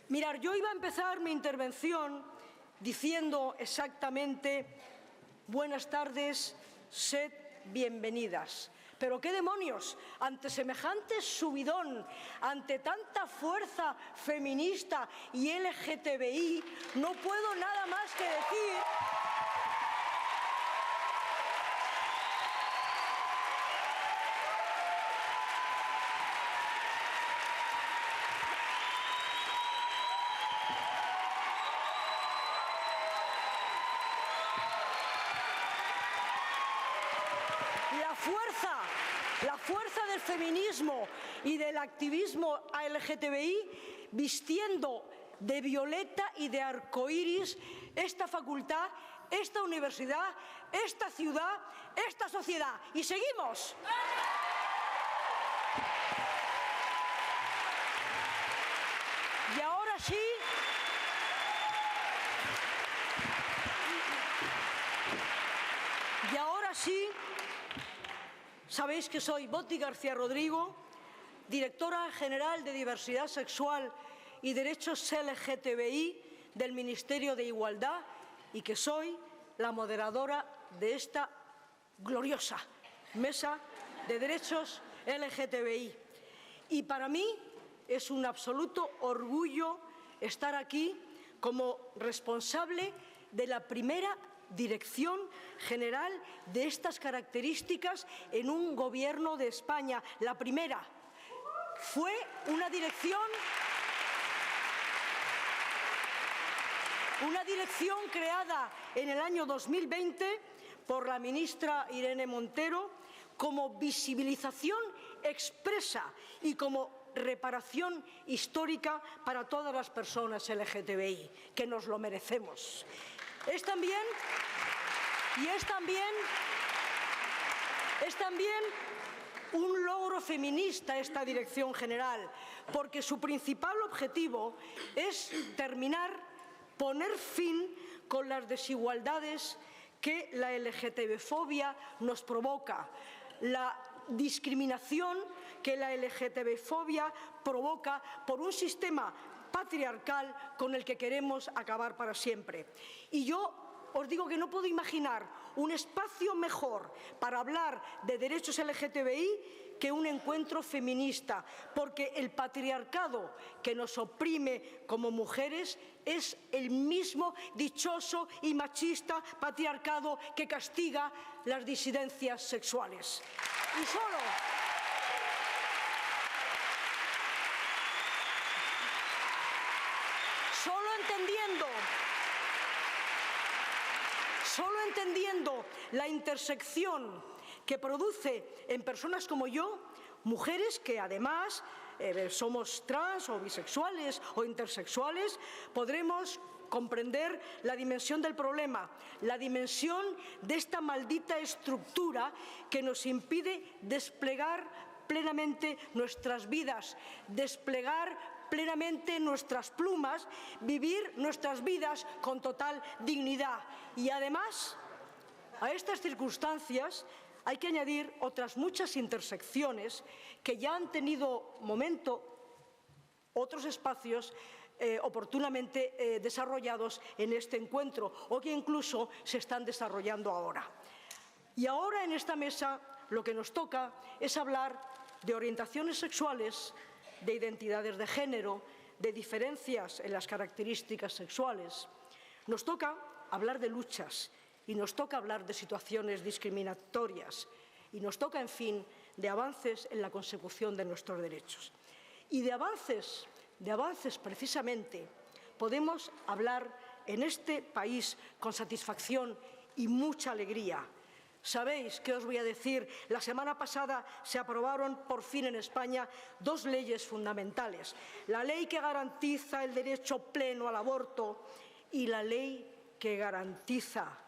Mirar, yo iba a empezar mi intervención diciendo exactamente buenas tardes, sed bienvenidas. Pero qué demonios, ante semejante subidón, ante tanta fuerza feminista y LGTBI, no puedo nada más que decir la fuerza del feminismo y del activismo LGTBI vistiendo de violeta y de arcoíris esta facultad, esta universidad, esta ciudad, esta sociedad. ¡Y seguimos! Y ahora sí, sabéis que soy Boti García Rodrigo, directora general de Diversidad Sexual y Derechos LGTBI del Ministerio de Igualdad y que soy la moderadora de esta gloriosa Mesa de Derechos LGTBI. Y para mí es un absoluto orgullo estar aquí como responsable de la primera Dirección General de estas características en un gobierno de España. La primera fue una dirección creada en el año 2020 por la ministra Irene Montero como visibilización expresa y como reparación histórica para todas las personas LGTBI, que nos lo merecemos. Es también un logro feminista esta Dirección General, porque su principal objetivo es poner fin con las desigualdades que la LGTB-fobia nos provoca, la discriminación que la LGTB-fobia provoca por un sistema patriarcal con el que queremos acabar para siempre. Y yo os digo que no puedo imaginar un espacio mejor para hablar de derechos LGTBI que un encuentro feminista, porque el patriarcado que nos oprime como mujeres es el mismo dichoso y machista patriarcado que castiga las disidencias sexuales. Y solo entendiendo la intersección que produce en personas como yo, mujeres que además somos trans o bisexuales o intersexuales, podremos comprender la dimensión del problema, la dimensión de esta maldita estructura que nos impide desplegar plenamente nuestras vidas, desplegar plenamente nuestras plumas, vivir nuestras vidas con total dignidad. Y además, a estas circunstancias hay que añadir otras muchas intersecciones que ya han tenido momento otros espacios oportunamente desarrollados en este encuentro o que incluso se están desarrollando ahora. Y ahora en esta mesa lo que nos toca es hablar de orientaciones sexuales, de identidades de género, de diferencias en las características sexuales. Nos toca hablar de luchas y nos toca hablar de situaciones discriminatorias y nos toca, en fin, de avances en la consecución de nuestros derechos. Y de avances precisamente podemos hablar en este país con satisfacción y mucha alegría. Sabéis, ¿qué os voy a decir? La semana pasada se aprobaron por fin en España dos leyes fundamentales. La ley que garantiza el derecho pleno al aborto y la ley que garantiza,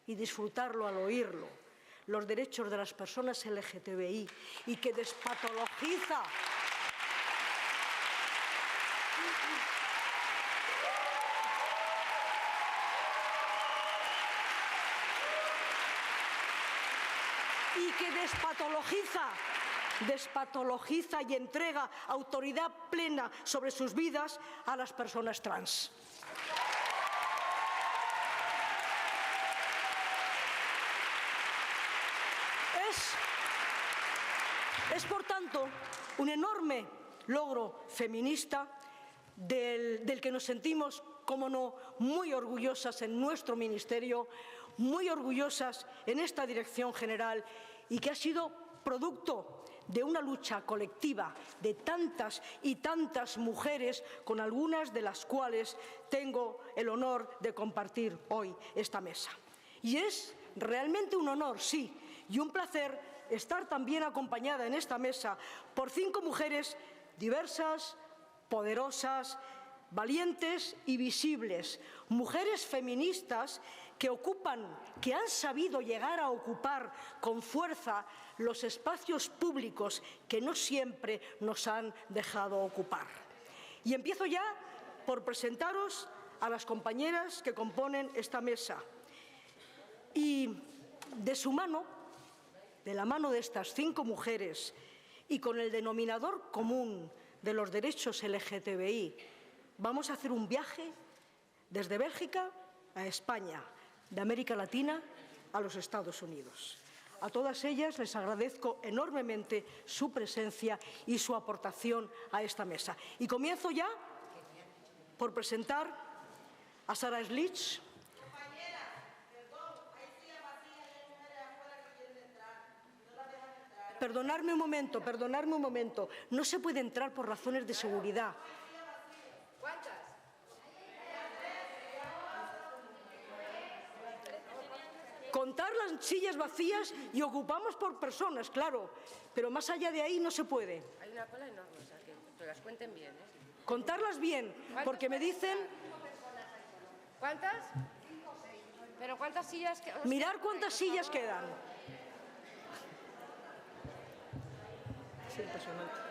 y disfrutarlo al oírlo, los derechos de las personas LGTBI y que despatologiza despatologiza y entrega autoridad plena sobre sus vidas a las personas trans. Es, por tanto, un enorme logro feminista del que nos sentimos, cómo no, muy orgullosas en nuestro ministerio, muy orgullosas en esta dirección general, y que ha sido producto de una lucha colectiva de tantas y tantas mujeres, con algunas de las cuales tengo el honor de compartir hoy esta mesa. Y es realmente un honor, sí, y un placer estar también acompañada en esta mesa por 5 mujeres diversas, poderosas, valientes y visibles, mujeres feministas que han sabido llegar a ocupar con fuerza los espacios públicos que no siempre nos han dejado ocupar. Y empiezo ya por presentaros a las compañeras que componen esta mesa. Y de su mano, de la mano de estas 5 mujeres, y con el denominador común de los derechos LGTBI, vamos a hacer un viaje desde Bélgica a España, de América Latina a los Estados Unidos. A todas ellas les agradezco enormemente su presencia y su aportación a esta mesa. Y comienzo ya por presentar a Sara Schlicht. Perdonadme un momento. No se puede entrar por razones de seguridad. ¿Cuántas? Contar las sillas vacías y ocupamos por personas, claro, pero más allá de ahí no se puede. Hay una cola enorme, o sea, que las cuenten bien, ¿eh? Contarlas bien, porque me dicen... ¿Cuántas? ¿Pero cuántas sillas quedan? Mirar cuántas sillas quedan. Es impresionante.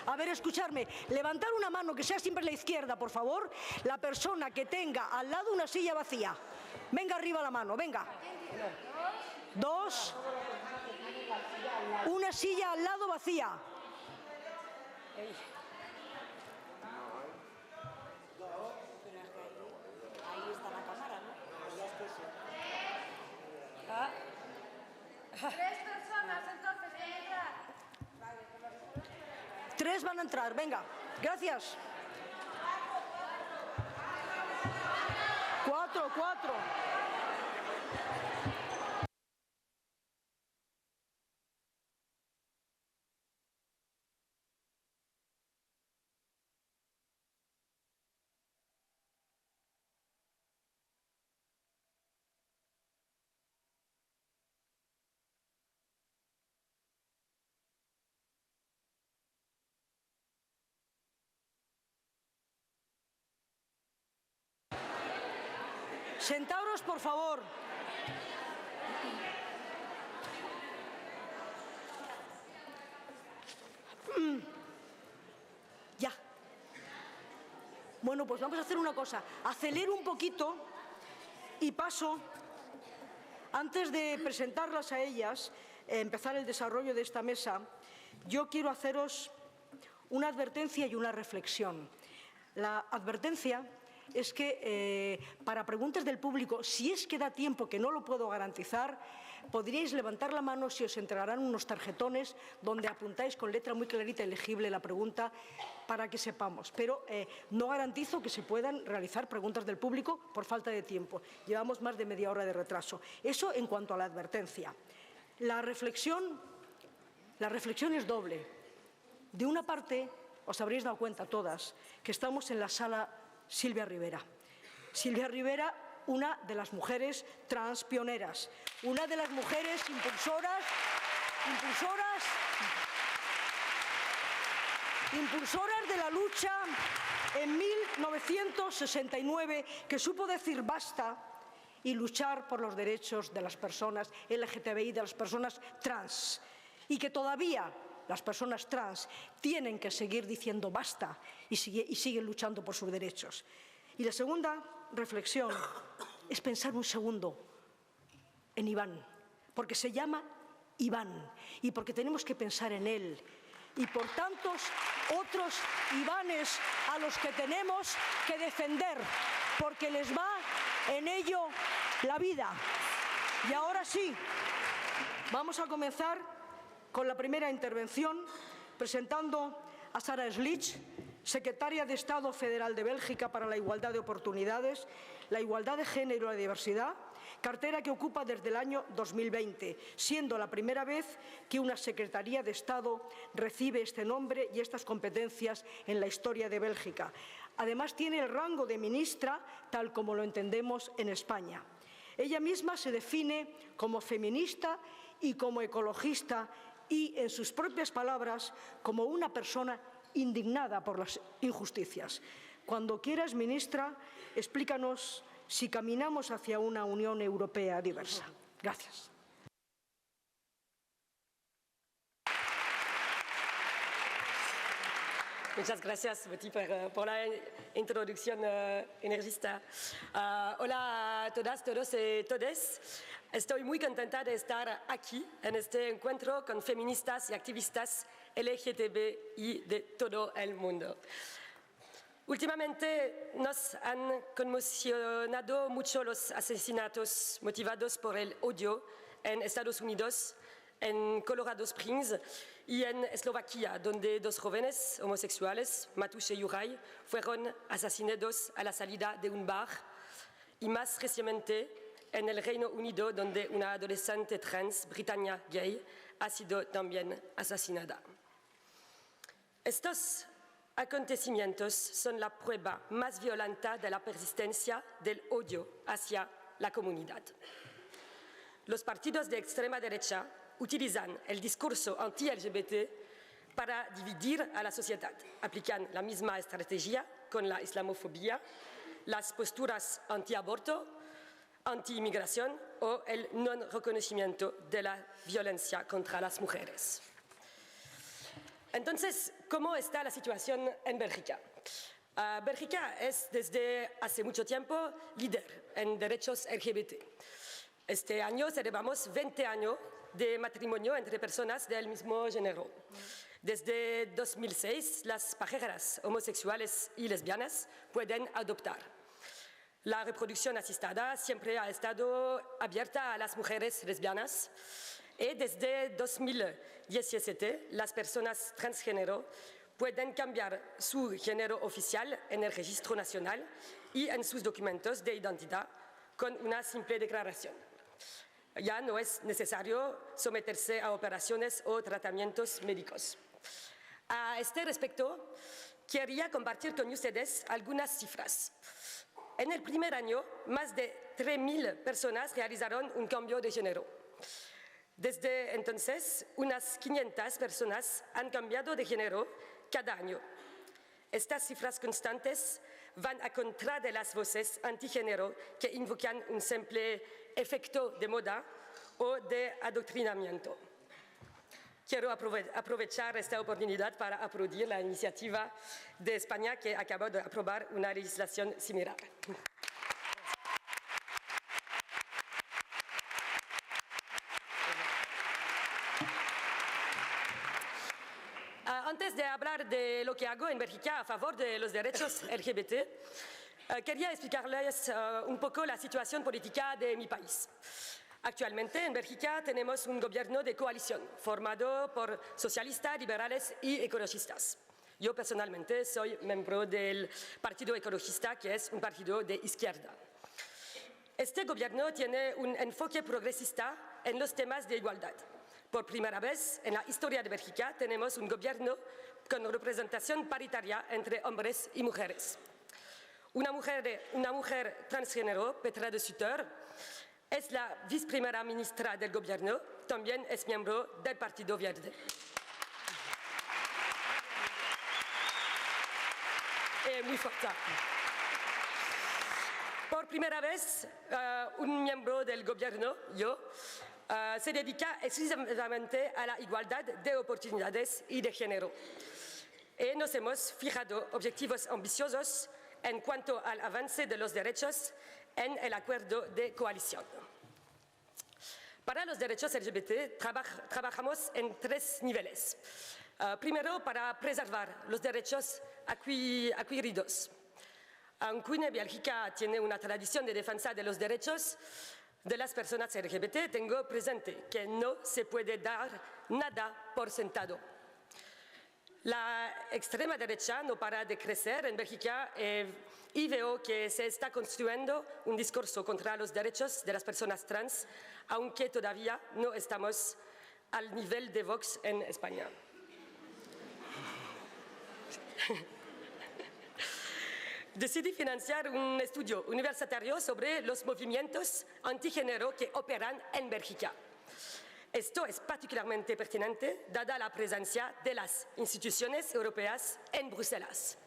A ver, escuchadme, levantar una mano que sea siempre la izquierda, por favor, la persona que tenga al lado una silla vacía. Venga arriba la mano, venga. 2. Una silla al lado vacía. Ahí está la cámara, ¿no? Ya es que sí. 3 personas, entonces, que entrar. 3 van a entrar, venga. Gracias. 4. Sentaos, por favor. Ya. Bueno, pues vamos a hacer una cosa. Acelero un poquito y paso, antes de presentarlas a ellas, empezar el desarrollo de esta mesa, yo quiero haceros una advertencia y una reflexión. La advertencia es que para preguntas del público, si es que da tiempo, que no lo puedo garantizar, podríais levantar la mano si os entregarán unos tarjetones donde apuntáis con letra muy clarita y legible la pregunta para que sepamos. Pero no garantizo que se puedan realizar preguntas del público por falta de tiempo. Llevamos más de media hora de retraso. Eso en cuanto a la advertencia. La reflexión es doble. De una parte, os habréis dado cuenta todas que estamos en la sala Silvia Rivera. Silvia Rivera, una de las mujeres trans pioneras, una de las mujeres impulsoras de la lucha en 1969, que supo decir basta y luchar por los derechos de las personas LGTBI, de las personas trans, y que todavía las personas trans tienen que seguir diciendo basta y siguen luchando por sus derechos. Y la segunda reflexión es pensar un segundo en Iván, porque se llama Iván y porque tenemos que pensar en él y por tantos otros Ivanes a los que tenemos que defender, porque les va en ello la vida. Y ahora sí, vamos a comenzar con la primera intervención presentando a Sara Schlicht, secretaria de Estado Federal de Bélgica para la Igualdad de Oportunidades, la Igualdad de Género y la Diversidad, cartera que ocupa desde el año 2020, siendo la primera vez que una Secretaría de Estado recibe este nombre y estas competencias en la historia de Bélgica. Además, tiene el rango de ministra, tal como lo entendemos en España. Ella misma se define como feminista y como ecologista y, en sus propias palabras, como una persona indignada por las injusticias. Cuando quieras, ministra, explícanos si caminamos hacia una Unión Europea diversa. Gracias. Muchas gracias, Betty, por la introducción energista. Hola a todas, todos y todes. Estoy muy contenta de estar aquí en este encuentro con feministas y activistas LGTBI de todo el mundo. Últimamente nos han conmocionado mucho los asesinatos motivados por el odio en Estados Unidos, en Colorado Springs y en Eslovaquia, donde dos jóvenes homosexuales, Mateusz y Juraj, fueron asesinados a la salida de un bar, y más recientemente en el Reino Unido, donde una adolescente trans, Britannia Gay, ha sido también asesinada. Estos acontecimientos son la prueba más violenta de la persistencia del odio hacia la comunidad. Los partidos de extrema derecha utilizan el discurso anti-LGBT para dividir a la sociedad. Aplican la misma estrategia con la islamofobia, las posturas anti-aborto, anti-inmigración o el no-reconocimiento de la violencia contra las mujeres. Entonces, ¿cómo está la situación en Bélgica? Bélgica es desde hace mucho tiempo líder en derechos LGBT. Este año celebramos 20 años de matrimonio entre personas del mismo género. Desde 2006, las parejas homosexuales y lesbianas pueden adoptar. La reproducción asistida siempre ha estado abierta a las mujeres lesbianas y desde 2017 las personas transgénero pueden cambiar su género oficial en el registro nacional y en sus documentos de identidad con una simple declaración. Ya no es necesario someterse a operaciones o tratamientos médicos. A este respecto, quería compartir con ustedes algunas cifras. En el primer año, más de 3.000 personas realizaron un cambio de género. Desde entonces, unas 500 personas han cambiado de género cada año. Estas cifras constantes van a contra de las voces antigénero que invocan un simple efecto de moda o de adoctrinamiento. Quiero aprovechar esta oportunidad para aplaudir la iniciativa de España, que acaba de aprobar una legislación similar. Antes de hablar de lo que hago en Bélgica a favor de los derechos LGBT, quería explicarles un poco la situación política de mi país. Actualmente en Bélgica tenemos un gobierno de coalición formado por socialistas, liberales y ecologistas. Yo personalmente soy miembro del Partido Ecologista, que es un partido de izquierda. Este gobierno tiene un enfoque progresista en los temas de igualdad. Por primera vez en la historia de Bélgica tenemos un gobierno con representación paritaria entre hombres y mujeres. Una mujer transgénero, Petra de Sutter, es la viceprimera ministra del gobierno, también es miembro del Partido Verde. Muy fuerte. Por primera vez, un miembro del gobierno, yo, se dedica exclusivamente a la igualdad de oportunidades y de género. Y nos hemos fijado objetivos ambiciosos en cuanto al avance de los derechos en el acuerdo de coalición. Para los derechos LGBT trabajamos en 3 niveles. Primero, para preservar los derechos adquiridos. Aunque Bélgica tiene una tradición de defensa de los derechos de las personas LGBT, tengo presente que no se puede dar nada por sentado. La extrema derecha no para de crecer en Bélgica y veo que se está construyendo un discurso contra los derechos de las personas trans, aunque todavía no estamos al nivel de Vox en España. Decidí financiar un estudio universitario sobre los movimientos antigénero que operan en Bélgica. Esto es particularmente pertinente dada la presencia de las instituciones europeas en Bruselas.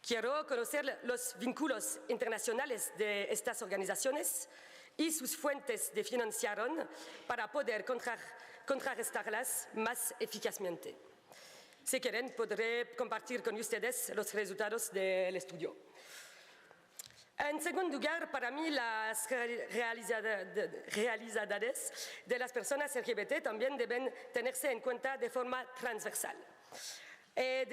Quiero conocer los vínculos internacionales de estas organizaciones y sus fuentes de financiación para poder contrarrestarlas más eficazmente. Si quieren, podré compartir con ustedes los resultados del estudio. En segundo lugar, para mí las realidades de las personas LGBT también deben tenerse en cuenta de forma transversal. He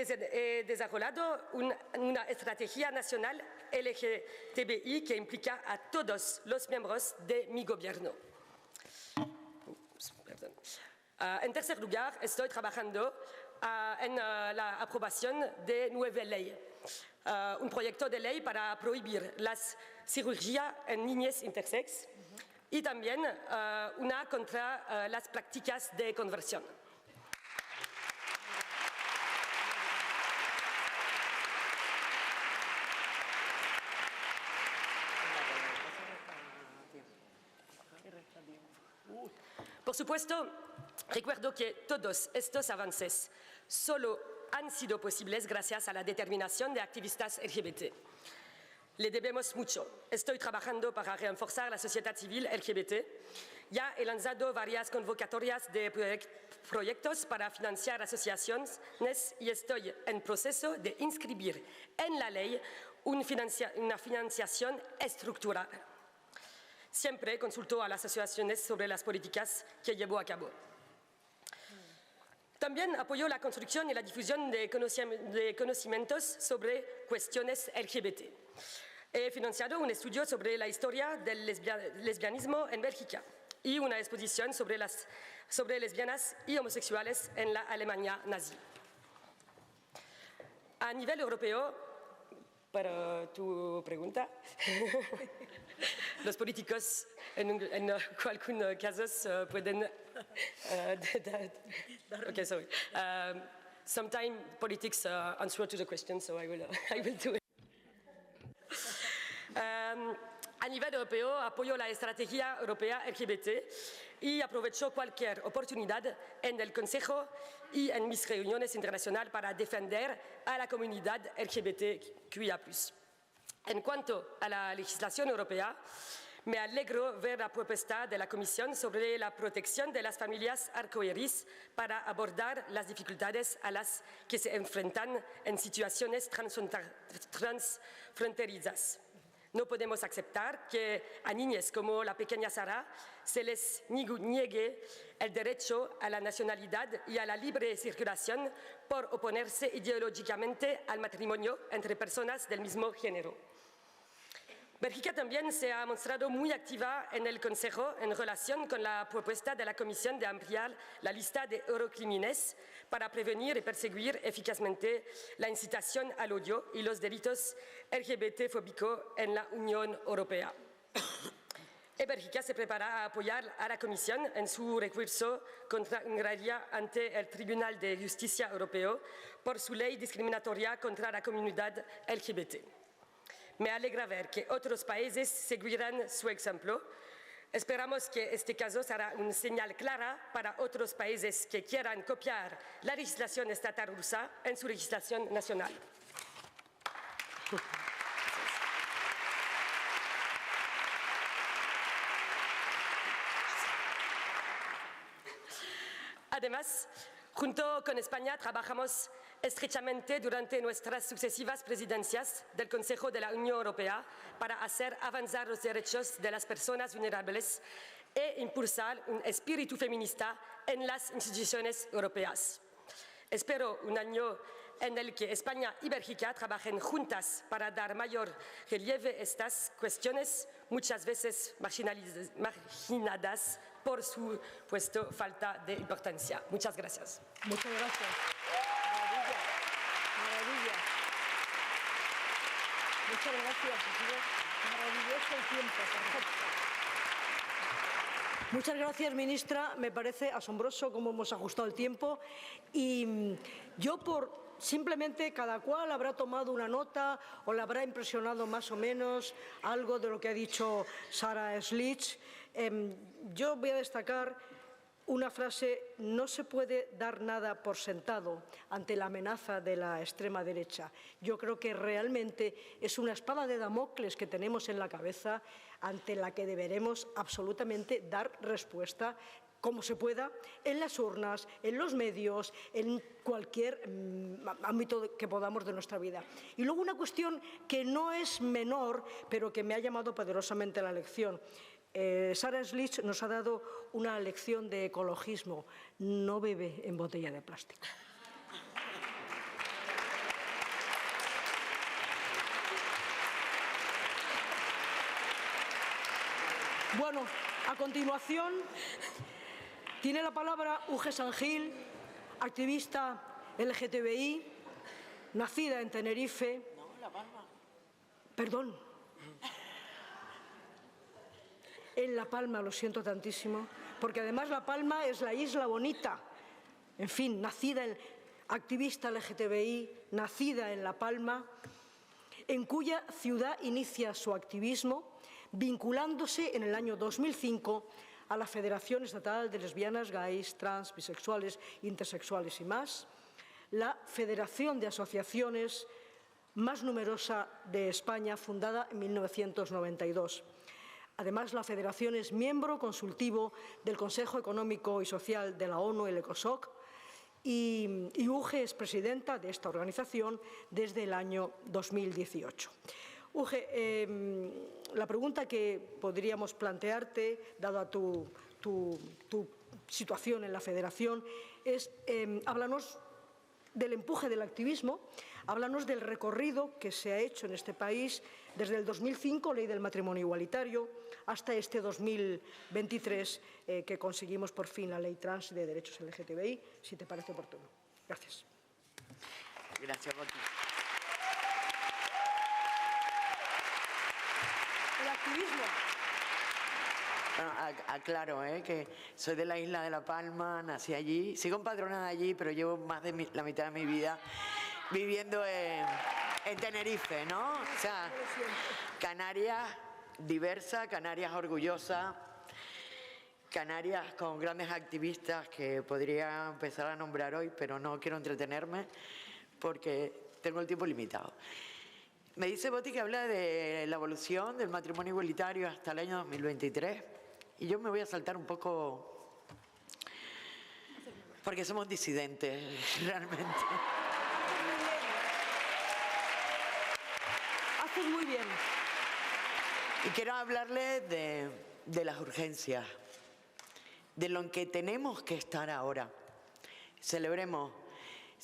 desarrollado una estrategia nacional LGTBI que implica a todos los miembros de mi gobierno. En tercer lugar, estoy trabajando en la aprobación de nueva ley. Un proyecto de ley para prohibir la cirugía en niñas intersex y también una contra las prácticas de conversión. Por supuesto, recuerdo que todos estos avances solo han sido posibles gracias a la determinación de activistas LGBT. Le debemos mucho. Estoy trabajando para reforzar la sociedad civil LGBT. Ya he lanzado varias convocatorias de proyectos para financiar asociaciones y estoy en proceso de inscribir en la ley una financiación estructural. Siempre consulto a las asociaciones sobre las políticas que llevo a cabo. También apoyo la construcción y la difusión de conocimientos sobre cuestiones LGBT. He financiado un estudio sobre la historia del lesbianismo en Bélgica y una exposición sobre lesbianas y homosexuales en la Alemania nazi. A nivel europeo, para tu pregunta, los políticos en algunos casos pueden okay, sorry. Sometimes politics answer to the question, so I will do it. A nivel europeo, apoyo la estrategia europea LGBT y aprovecho cualquier oportunidad en el Consejo y en mis reuniones internacionales para defender a la comunidad LGBTQIA+. En cuanto a la legislación europea, me alegro ver la propuesta de la Comisión sobre la protección de las familias arcoíris para abordar las dificultades a las que se enfrentan en situaciones transfronterizas. No podemos aceptar que a niñas como la pequeña Sara se les niegue el derecho a la nacionalidad y a la libre circulación por oponerse ideológicamente al matrimonio entre personas del mismo género. Bélgica también se ha mostrado muy activa en el Consejo en relación con la propuesta de la Comisión de ampliar la lista de eurocrímenes para prevenir y perseguir eficazmente la incitación al odio y los delitos LGBT-fóbicos en la Unión Europea. Bélgica se prepara a apoyar a la Comisión en su recurso contra Hungría ante el Tribunal de Justicia Europeo por su ley discriminatoria contra la comunidad LGBT. Me alegra ver que otros países seguirán su ejemplo. Esperamos que este caso será una señal clara para otros países que quieran copiar la legislación estatal rusa en su legislación nacional. Además, junto con España trabajamos estrechamente durante nuestras sucesivas presidencias del Consejo de la Unión Europea para hacer avanzar los derechos de las personas vulnerables e impulsar un espíritu feminista en las instituciones europeas. Espero un año en el que España y Bélgica trabajen juntas para dar mayor relieve a estas cuestiones, muchas veces marginadas por su falta de importancia. Muchas gracias. Muchas gracias. Maravilla. Maravilla. Muchas gracias. Ha sido maravilloso el tiempo. Perfecto. Muchas gracias, ministra. Me parece asombroso cómo hemos ajustado el tiempo. Y yo simplemente cada cual habrá tomado una nota o le habrá impresionado más o menos algo de lo que ha dicho Sarah Schlicht. Yo voy a destacar una frase: no se puede dar nada por sentado ante la amenaza de la extrema derecha. Yo creo que realmente es una espada de Damocles que tenemos en la cabeza ante la que deberemos absolutamente dar respuesta como se pueda, en las urnas, en los medios, en cualquier ámbito que podamos de nuestra vida. Y luego una cuestión que no es menor, pero que me ha llamado poderosamente la atención. Sarah Schlicht nos ha dado una lección de ecologismo. No bebe en botella de plástico. Bueno, a continuación tiene la palabra Uge Sangil, activista LGTBI, nacida en Tenerife. No, La Palma. Perdón. En La Palma, lo siento tantísimo, porque además La Palma es la isla bonita. En fin, activista LGTBI, nacida en La Palma, en cuya ciudad inicia su activismo, vinculándose en el año 2005 a la Federación Estatal de Lesbianas, Gays, Trans, Bisexuales, Intersexuales y más, la federación de asociaciones más numerosa de España, fundada en 1992. Además, la federación es miembro consultivo del Consejo Económico y Social de la ONU, el ECOSOC, y Uge es presidenta de esta organización desde el año 2018. Uge, la pregunta que podríamos plantearte, dada tu situación en la federación, es háblanos del empuje del activismo, háblanos del recorrido que se ha hecho en este país desde el 2005, Ley del Matrimonio Igualitario, hasta este 2023, que conseguimos por fin la Ley Trans de Derechos LGTBI, si te parece oportuno. Gracias. Gracias, Boti. El activismo. Bueno, aclaro que soy de la isla de La Palma, nací allí, sigo empadronada allí, pero llevo más de la mitad de mi vida viviendo en Tenerife, ¿no? O sea, Canarias diversa, Canarias orgullosa, Canarias con grandes activistas que podría empezar a nombrar hoy, pero no quiero entretenerme porque tengo el tiempo limitado. Me dice Boti que habla de la evolución del matrimonio igualitario hasta el año 2023 y yo me voy a saltar un poco porque somos disidentes realmente. Haces muy bien. Y quiero hablarle de las urgencias, de lo que tenemos que estar ahora. Celebremos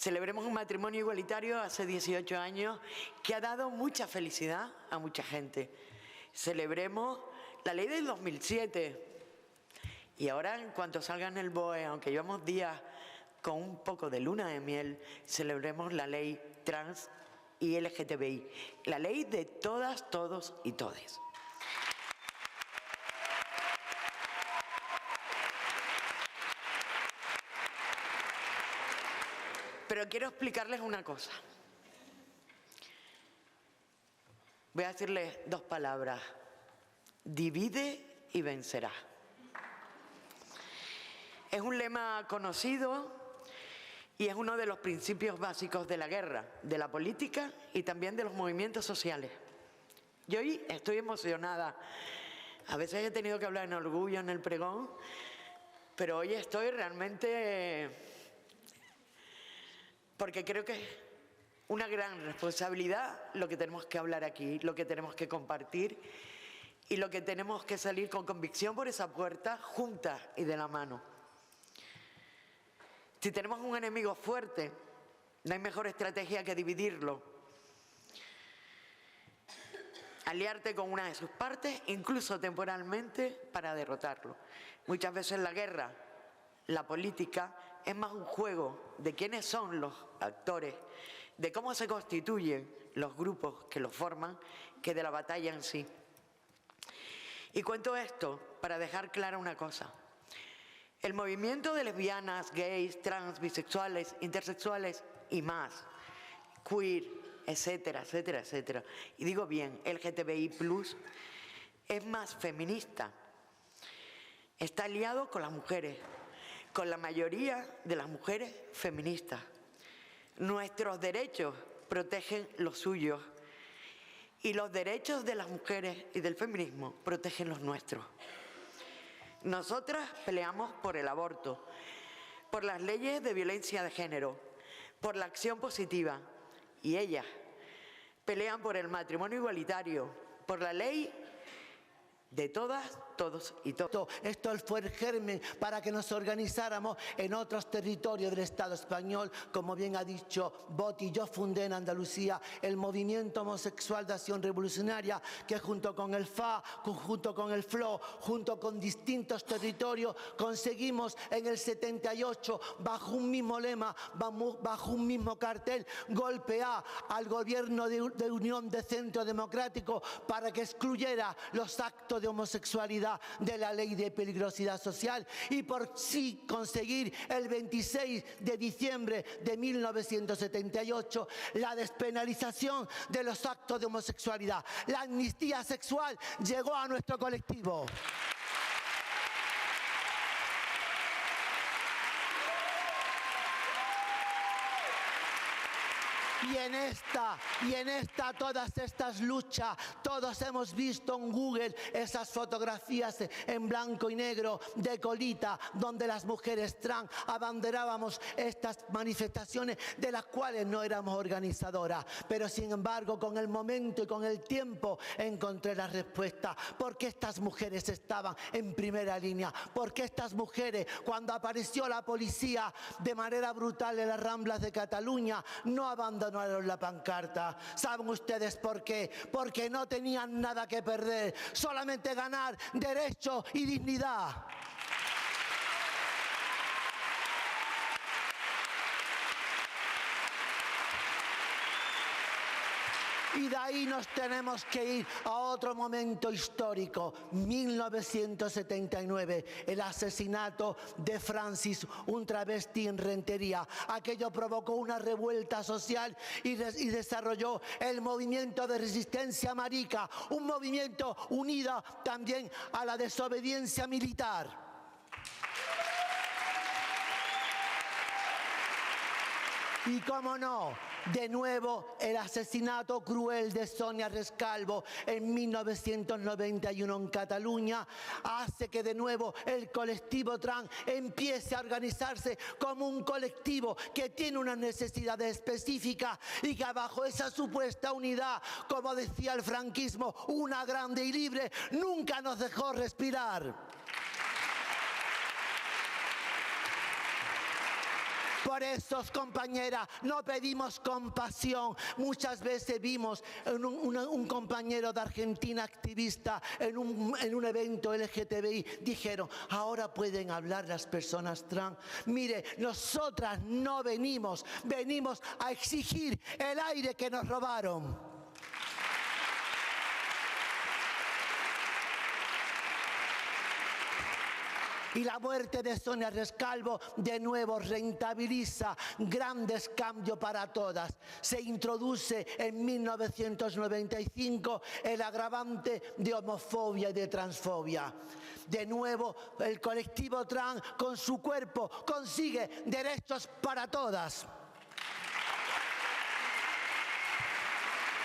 un matrimonio igualitario hace 18 años que ha dado mucha felicidad a mucha gente. Celebremos la ley del 2007. Y ahora, en cuanto salga en el BOE, aunque llevamos días con un poco de luna de miel, celebremos la ley trans y LGTBI. La ley de todas, todos y todes. Pero quiero explicarles una cosa. Voy a decirles dos palabras. Divide y vencerá. Es un lema conocido y es uno de los principios básicos de la guerra, de la política y también de los movimientos sociales. Yo hoy estoy emocionada. A veces he tenido que hablar en orgullo en el pregón, pero hoy estoy realmente porque creo que es una gran responsabilidad lo que tenemos que hablar aquí, lo que tenemos que compartir y lo que tenemos que salir con convicción por esa puerta, juntas y de la mano. Si tenemos un enemigo fuerte, no hay mejor estrategia que dividirlo. Aliarte con una de sus partes, incluso temporalmente, para derrotarlo. Muchas veces la guerra, la política, es más un juego de quiénes son los actores, de cómo se constituyen los grupos que los forman, que de la batalla en sí. Y cuento esto para dejar clara una cosa. El movimiento de lesbianas, gays, trans, bisexuales, intersexuales y más, queer, etcétera, etcétera, etcétera, y digo bien, LGTBI+, es más feminista. Está aliado con las mujeres, con la mayoría de las mujeres feministas. Nuestros derechos protegen los suyos y los derechos de las mujeres y del feminismo protegen los nuestros. Nosotras peleamos por el aborto, por las leyes de violencia de género, por la acción positiva, y ellas pelean por el matrimonio igualitario, por la ley de todas, todos y todos. Esto fue el germen para que nos organizáramos en otros territorios del Estado español. Como bien ha dicho Boti, yo fundé en Andalucía el movimiento homosexual de acción revolucionaria, que junto con el FA, junto con el FLO, junto con distintos territorios, conseguimos en el 78, bajo un mismo lema, bajo un mismo cartel, golpear al gobierno de Unión de Centro Democrático para que excluyera los actos de homosexualidad de la ley de peligrosidad social y por sí conseguir el 26 de diciembre de 1978 la despenalización de los actos de homosexualidad. La amnistía sexual llegó a nuestro colectivo. Y en esta, todas estas luchas, todos hemos visto en Google esas fotografías en blanco y negro de colita, donde las mujeres trans abanderábamos estas manifestaciones de las cuales no éramos organizadoras. Pero sin embargo, con el momento y con el tiempo encontré la respuesta. Porque estas mujeres estaban en primera línea. Porque estas mujeres, cuando apareció la policía de manera brutal en las Ramblas de Cataluña, no abandonaron la pancarta. ¿Saben ustedes por qué? Porque no tenían nada que perder, solamente ganar derecho y dignidad. Y de ahí nos tenemos que ir a otro momento histórico, 1979, el asesinato de Francis, un travesti en Rentería. Aquello provocó una revuelta social y desarrolló el movimiento de resistencia marica, un movimiento unido también a la desobediencia militar. Y cómo no, de nuevo el asesinato cruel de Sonia Rescalvo en 1991 en Cataluña hace que de nuevo el colectivo trans empiece a organizarse como un colectivo que tiene unas necesidades específicas y que bajo esa supuesta unidad, como decía el franquismo, una grande y libre, nunca nos dejó respirar. Por eso, compañeras, no pedimos compasión. Muchas veces vimos un compañero de Argentina activista en un evento LGTBI. Dijeron, ahora pueden hablar las personas trans. Mire, nosotras no venimos a exigir el aire que nos robaron. Y la muerte de Sonia Rescalvo de nuevo rentabiliza grandes cambios para todas. Se introduce en 1995 el agravante de homofobia y de transfobia. De nuevo, el colectivo trans con su cuerpo consigue derechos para todas.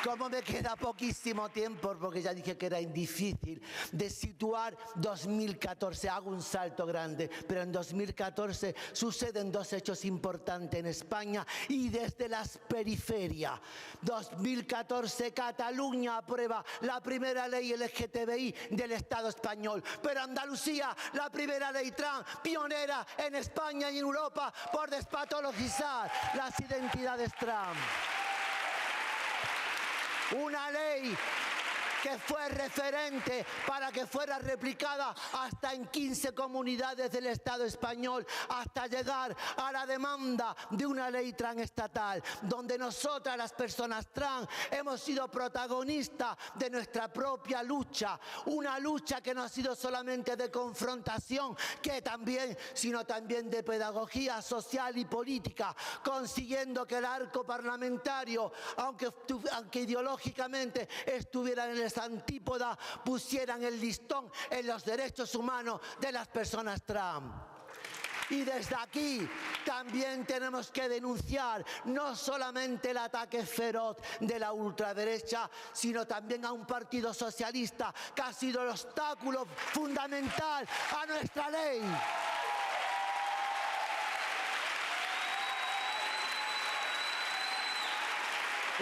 Como me queda poquísimo tiempo, porque ya dije que era difícil de situar 2014, hago un salto grande, pero en 2014 suceden dos hechos importantes en España y desde las periferias. 2014, Cataluña aprueba la primera ley LGTBI del Estado español, pero Andalucía, la primera ley trans, pionera en España y en Europa por despatologizar las identidades trans. Una ley que fue referente para que fuera replicada hasta en 15 comunidades del Estado español, hasta llegar a la demanda de una ley transestatal, donde nosotras, las personas trans, hemos sido protagonistas de nuestra propia lucha, una lucha que no ha sido solamente de confrontación, sino también de pedagogía social y política, consiguiendo que el arco parlamentario, aunque ideológicamente estuvieran en las antípodas, pusieran el listón en los derechos humanos de las personas trans. Y desde aquí también tenemos que denunciar no solamente el ataque feroz de la ultraderecha, sino también a un partido socialista que ha sido el obstáculo fundamental a nuestra ley.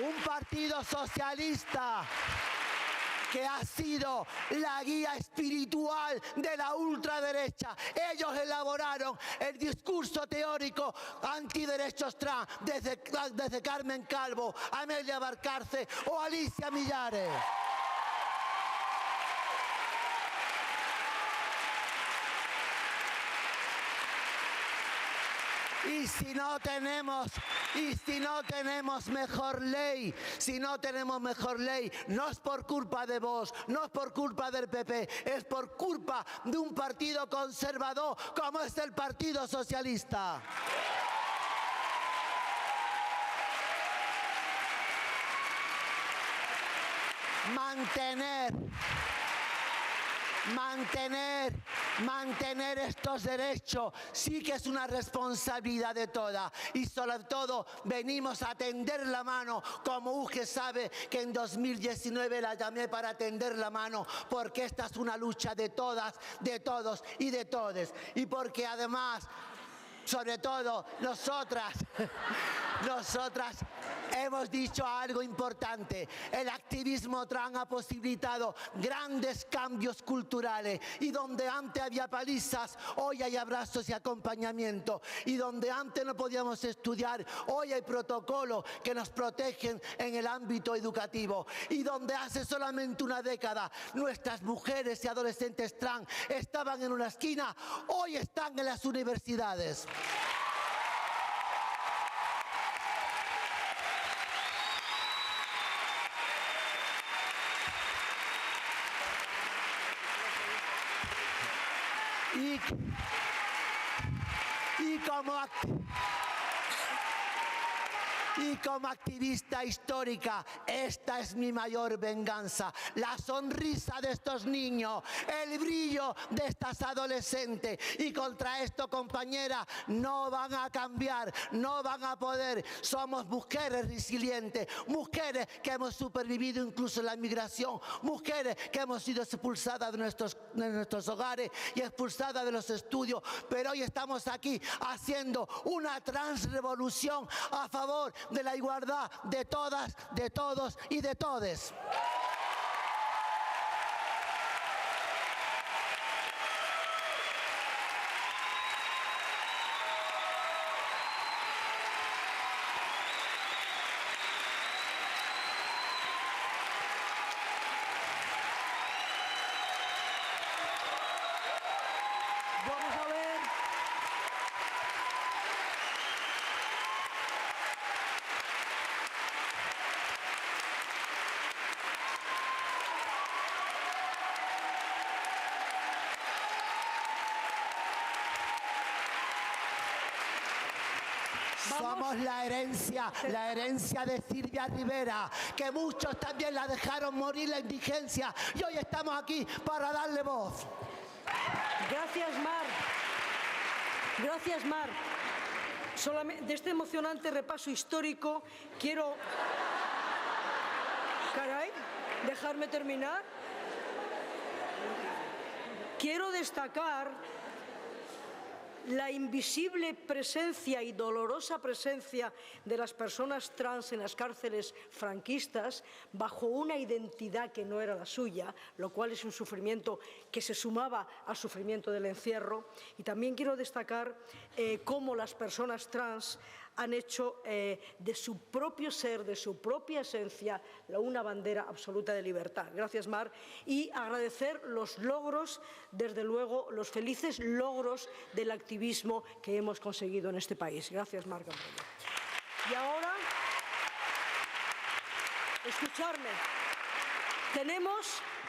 Un partido socialista que ha sido la guía espiritual de la ultraderecha. Ellos elaboraron el discurso teórico antiderechos trans desde Carmen Calvo, Amelia Valcárcel o Alicia Millares. Y si no tenemos mejor ley, no es por culpa de Vox, no es por culpa del PP, es por culpa de un partido conservador como es el Partido Socialista. Mantener estos derechos sí que es una responsabilidad de todas, y sobre todo venimos a tender la mano, como UGE sabe que en 2019 la llamé para tender la mano, porque esta es una lucha de todas, de todos y de todes, y porque además, sobre todo nosotras hemos dicho algo importante. El activismo trans ha posibilitado grandes cambios culturales, y donde antes había palizas, hoy hay abrazos y acompañamiento, y donde antes no podíamos estudiar, hoy hay protocolos que nos protegen en el ámbito educativo, y donde hace solamente una década nuestras mujeres y adolescentes trans estaban en una esquina, hoy están en las universidades. Y como activista histórica, esta es mi mayor venganza. La sonrisa de estos niños, el brillo de estas adolescentes. Y contra esto, compañera, no van a cambiar, no van a poder. Somos mujeres resilientes, mujeres que hemos supervivido incluso en la migración, mujeres que hemos sido expulsadas de nuestros hogares y expulsadas de los estudios. Pero hoy estamos aquí haciendo una transrevolución a favor de la igualdad de todas, de todos y de todes. Vamos a ver. Somos la herencia de Silvia Rivera, que muchos también la dejaron morir la indigencia, y hoy estamos aquí para darle voz. Gracias, Mar. Gracias, Mar. Solamente de este emocionante repaso histórico quiero Caray, dejarme terminar. Quiero destacar la invisible presencia y dolorosa presencia de las personas trans en las cárceles franquistas bajo una identidad que no era la suya, lo cual es un sufrimiento que se sumaba al sufrimiento del encierro. Y también quiero destacar cómo las personas trans han hecho de su propio ser, de su propia esencia, una bandera absoluta de libertad. Gracias, Mar. Y agradecer los logros, desde luego, los felices logros del activismo que hemos conseguido en este país. Gracias, Mar Gamboa. Y ahora, escucharme.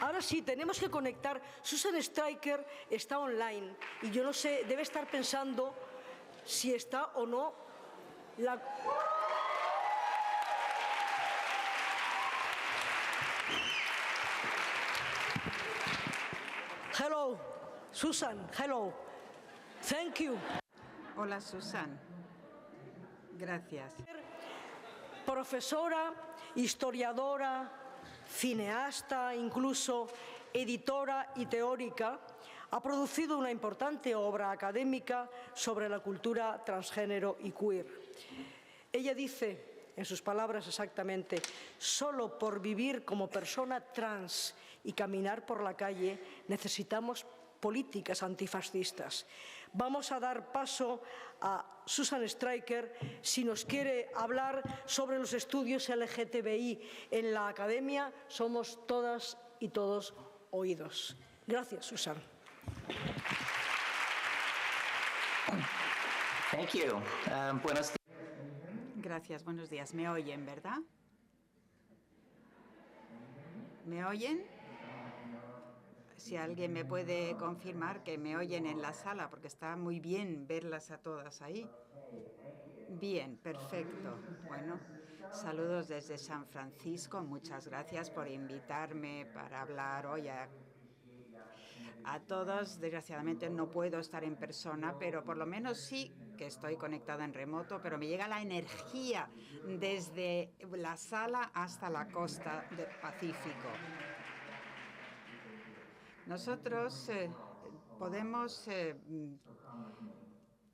Ahora sí, tenemos que conectar. Susan Stryker está online y yo no sé, debe estar pensando si está o no. Hello, Susan, hello. Thank you. Hola, Susan. Gracias. Profesora, historiadora, cineasta, incluso editora y teórica, ha producido una importante obra académica sobre la cultura transgénero y queer. Ella dice, en sus palabras exactamente, solo por vivir como persona trans y caminar por la calle necesitamos políticas antifascistas. Vamos a dar paso a Susan Stryker si nos quiere hablar sobre los estudios LGTBI en la academia. Somos todas y todos oídos. Gracias, Susan. Thank you. Buenos días. Gracias, buenos días. ¿Me oyen, verdad? ¿Me oyen? Si alguien me puede confirmar que me oyen en la sala, porque está muy bien verlas a todas ahí. Bien, perfecto. Bueno, saludos desde San Francisco. Muchas gracias por invitarme para hablar hoy a todos. Desgraciadamente no puedo estar en persona, pero por lo menos sí que estoy conectada en remoto, pero me llega la energía desde la sala hasta la costa del Pacífico. Nosotros podemos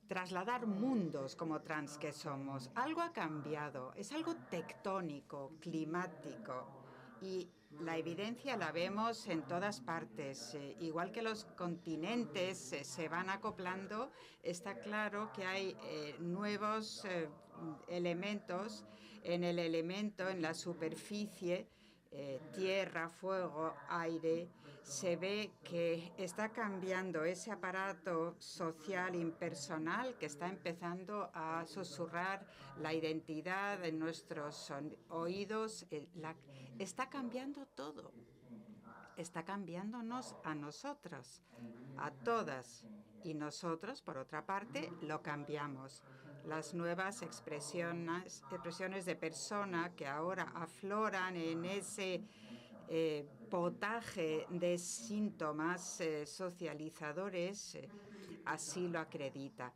trasladar mundos como trans que somos. Algo ha cambiado, es algo tectónico, climático, y la evidencia la vemos en todas partes. Igual que los continentes se van acoplando, está claro que hay nuevos elementos en el elemento, en la superficie, tierra, fuego, aire. Se ve que está cambiando ese aparato social impersonal que está empezando a susurrar la identidad en nuestros oídos. Está cambiando todo. Está cambiándonos a nosotros, a todas. Y nosotros, por otra parte, lo cambiamos. Las nuevas expresiones de persona que ahora afloran en ese potaje de síntomas socializadores, así lo acredita.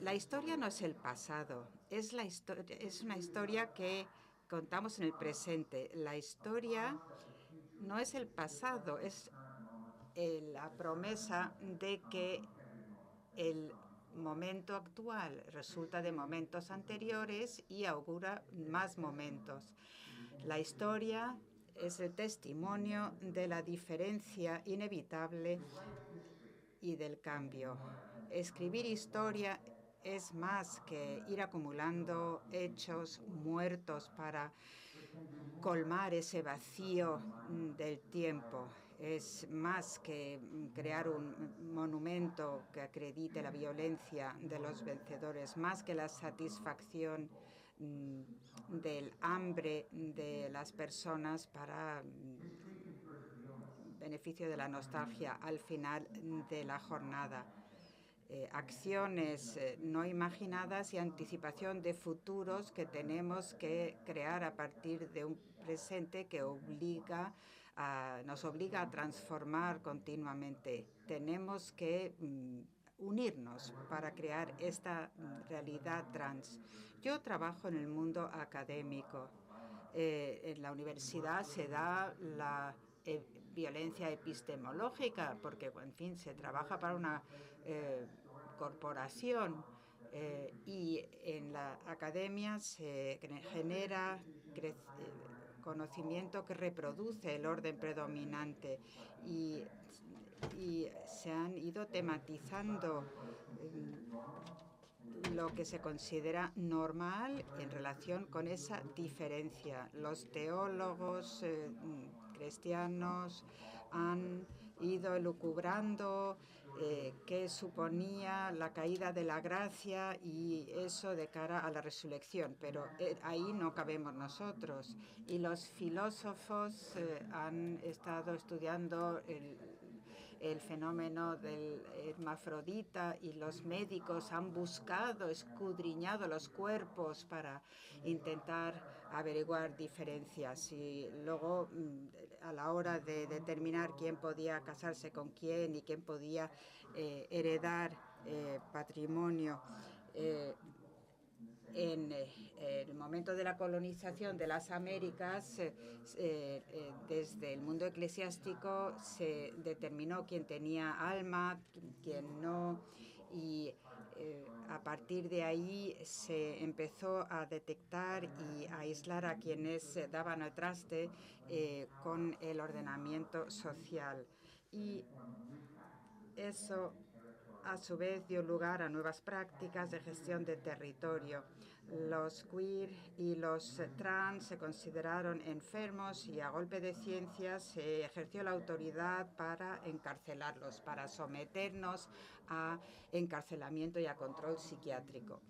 La historia no es el pasado, es una historia que contamos en el presente. La historia no es el pasado, es la promesa de que el momento actual resulta de momentos anteriores y augura más momentos. La historia es el testimonio de la diferencia inevitable y del cambio. Escribir historia es más que ir acumulando hechos muertos para colmar ese vacío del tiempo. Es más que crear un monumento que acredite la violencia de los vencedores, más que la satisfacción del hambre de las personas para beneficio de la nostalgia al final de la jornada. Acciones no imaginadas y anticipación de futuros que tenemos que crear a partir de un presente que nos obliga a transformar continuamente. Tenemos que unirnos para crear esta realidad trans. Yo trabajo en el mundo académico. En la universidad se da la violencia epistemológica, porque, en fin, se trabaja para una corporación y en la academia se genera conocimiento que reproduce el orden predominante y se han ido tematizando lo que se considera normal en relación con esa diferencia. Los teólogos cristianos han ido elucubrando qué suponía la caída de la gracia y eso de cara a la resurrección, pero ahí no cabemos nosotros. Y los filósofos han estado estudiando el fenómeno del hermafrodita y los médicos han buscado, escudriñado los cuerpos para intentar averiguar diferencias y luego a la hora de determinar quién podía casarse con quién y quién podía heredar patrimonio. En el momento de la colonización de las Américas, desde el mundo eclesiástico se determinó quién tenía alma, quién no, y a partir de ahí se empezó a detectar y a aislar a quienes daban al traste con el ordenamiento social. Y eso a su vez dio lugar a nuevas prácticas de gestión de territorio. Los queer y los trans se consideraron enfermos y a golpe de ciencia se ejerció la autoridad para encarcelarlos, para someternos a encarcelamiento y a control psiquiátrico.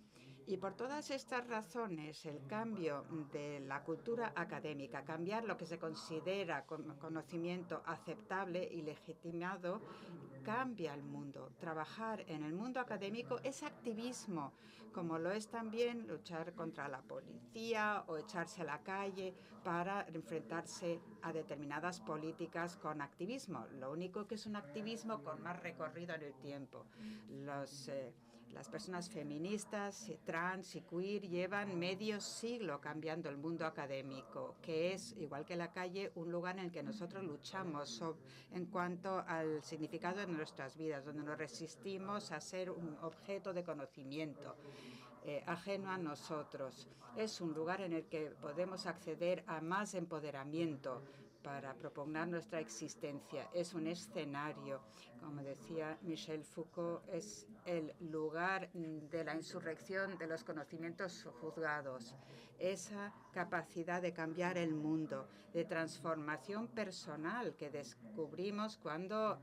Y por todas estas razones, el cambio de la cultura académica, cambiar lo que se considera conocimiento aceptable y legitimado, cambia el mundo. Trabajar en el mundo académico es activismo, como lo es también luchar contra la policía o echarse a la calle para enfrentarse a determinadas políticas con activismo. Lo único que es un activismo con más recorrido en el tiempo. Las personas feministas, trans y queer llevan medio siglo cambiando el mundo académico, que es, igual que la calle, un lugar en el que nosotros luchamos en cuanto al significado de nuestras vidas, donde nos resistimos a ser un objeto de conocimiento ajeno a nosotros. Es un lugar en el que podemos acceder a más empoderamiento para propugnar nuestra existencia. Es un escenario, como decía Michel Foucault, es el lugar de la insurrección de los conocimientos juzgados. Esa capacidad de cambiar el mundo, de transformación personal que descubrimos cuando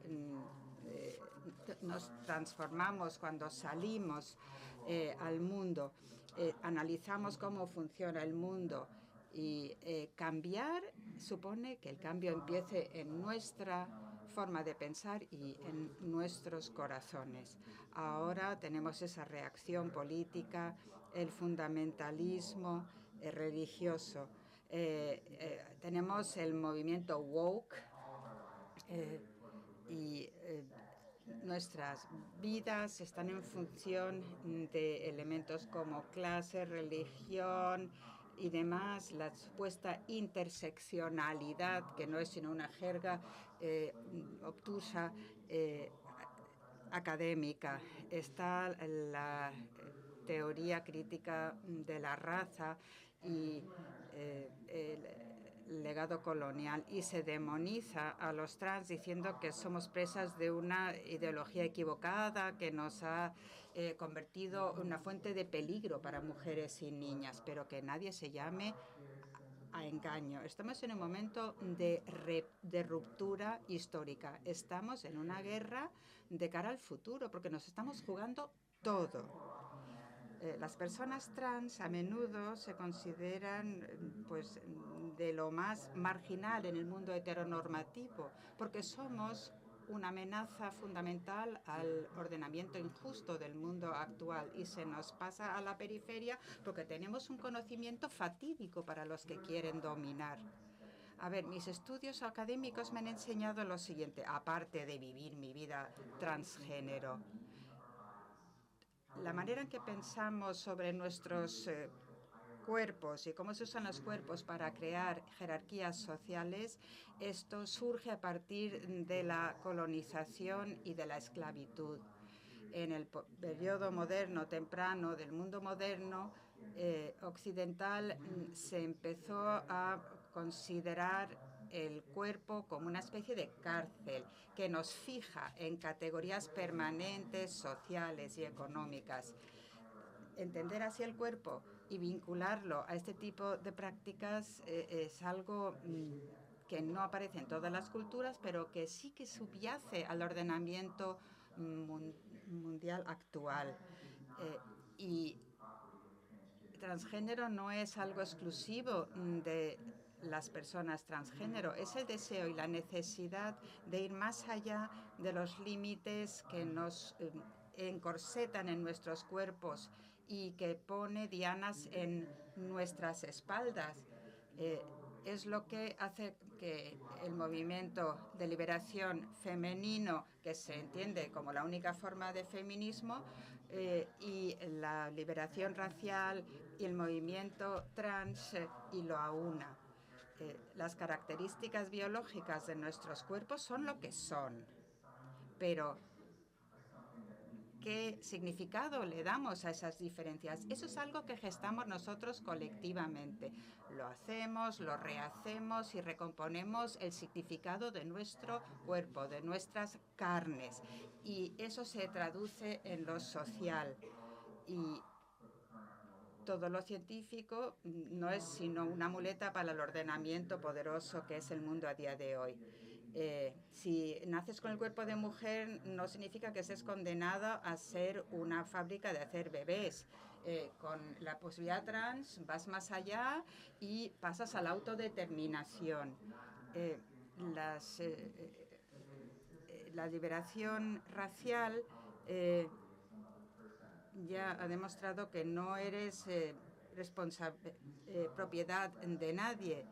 nos transformamos, cuando salimos al mundo, analizamos cómo funciona el mundo. Y cambiar supone que el cambio empiece en nuestra forma de pensar y en nuestros corazones. Ahora tenemos esa reacción política, el fundamentalismo religioso. Tenemos el movimiento woke y nuestras vidas están en función de elementos como clase, religión y demás, la supuesta interseccionalidad, que no es sino una jerga obtusa académica. Está la teoría crítica de la raza y el legado colonial, y se demoniza a los trans diciendo que somos presas de una ideología equivocada que nos ha convertido en una fuente de peligro para mujeres y niñas, pero que nadie se llame a engaño. Estamos en un momento de ruptura histórica. Estamos en una guerra de cara al futuro porque nos estamos jugando todo. Las personas trans a menudo se consideran pues, de lo más marginal en el mundo heteronormativo porque somos una amenaza fundamental al ordenamiento injusto del mundo actual y se nos pasa a la periferia porque tenemos un conocimiento fatídico para los que quieren dominar. A ver, mis estudios académicos me han enseñado lo siguiente, aparte de vivir mi vida transgénero. La manera en que pensamos sobre nuestros cuerpos y cómo se usan los cuerpos para crear jerarquías sociales, esto surge a partir de la colonización y de la esclavitud. En el periodo moderno, temprano del mundo moderno, occidental, se empezó a considerar el cuerpo como una especie de cárcel que nos fija en categorías permanentes, sociales y económicas. Entender así el cuerpo y vincularlo a este tipo de prácticas es algo que no aparece en todas las culturas, pero que sí que subyace al ordenamiento mundial actual. Y transgénero no es algo exclusivo de las personas transgénero, es el deseo y la necesidad de ir más allá de los límites que nos encorsetan en nuestros cuerpos y que pone dianas en nuestras espaldas. Es lo que hace que el movimiento de liberación femenino, que se entiende como la única forma de feminismo, y la liberación racial y el movimiento trans y lo aúna. Las características biológicas de nuestros cuerpos son lo que son, pero ¿qué significado le damos a esas diferencias? Eso es algo que gestamos nosotros colectivamente. Lo hacemos, lo rehacemos y recomponemos el significado de nuestro cuerpo, de nuestras carnes. Y eso se traduce en lo social. Y todo lo científico no es sino una muleta para el ordenamiento poderoso que es el mundo a día de hoy. Si naces con el cuerpo de mujer, no significa que estés condenada a ser una fábrica de hacer bebés. Con la posibilidad trans vas más allá y pasas a la autodeterminación. La liberación racial ya ha demostrado que no eres propiedad de nadie.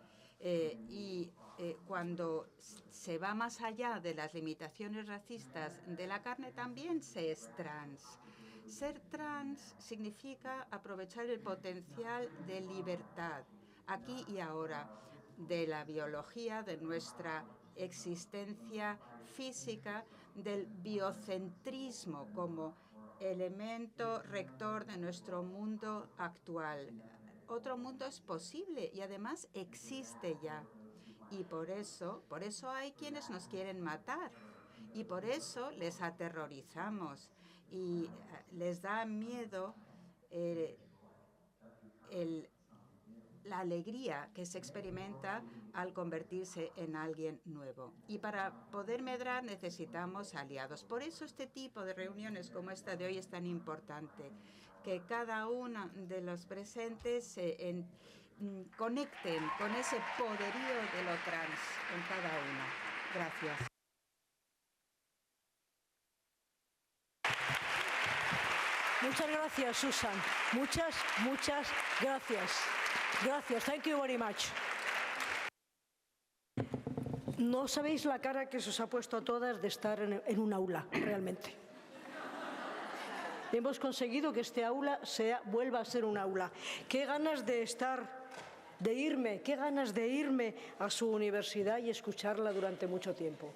Cuando se va más allá de las limitaciones racistas de la carne, también se es trans. Ser trans significa aprovechar el potencial de libertad, aquí y ahora, de la biología, de nuestra existencia física, del biocentrismo como elemento rector de nuestro mundo actual. Otro mundo es posible y además existe ya. Y por eso hay quienes nos quieren matar. Y por eso les aterrorizamos y les da miedo la alegría que se experimenta al convertirse en alguien nuevo. Y para poder medrar necesitamos aliados. Por eso este tipo de reuniones como esta de hoy es tan importante, que cada uno de los presentes se conecten con ese poderío de lo trans en cada uno. Gracias. Muchas gracias, Susan. Muchas gracias. Gracias. Thank you very much. No sabéis la cara que se os ha puesto a todas de estar en un aula, realmente. Hemos conseguido que este aula vuelva a ser un aula. Qué ganas de qué ganas de irme a su universidad y escucharla durante mucho tiempo.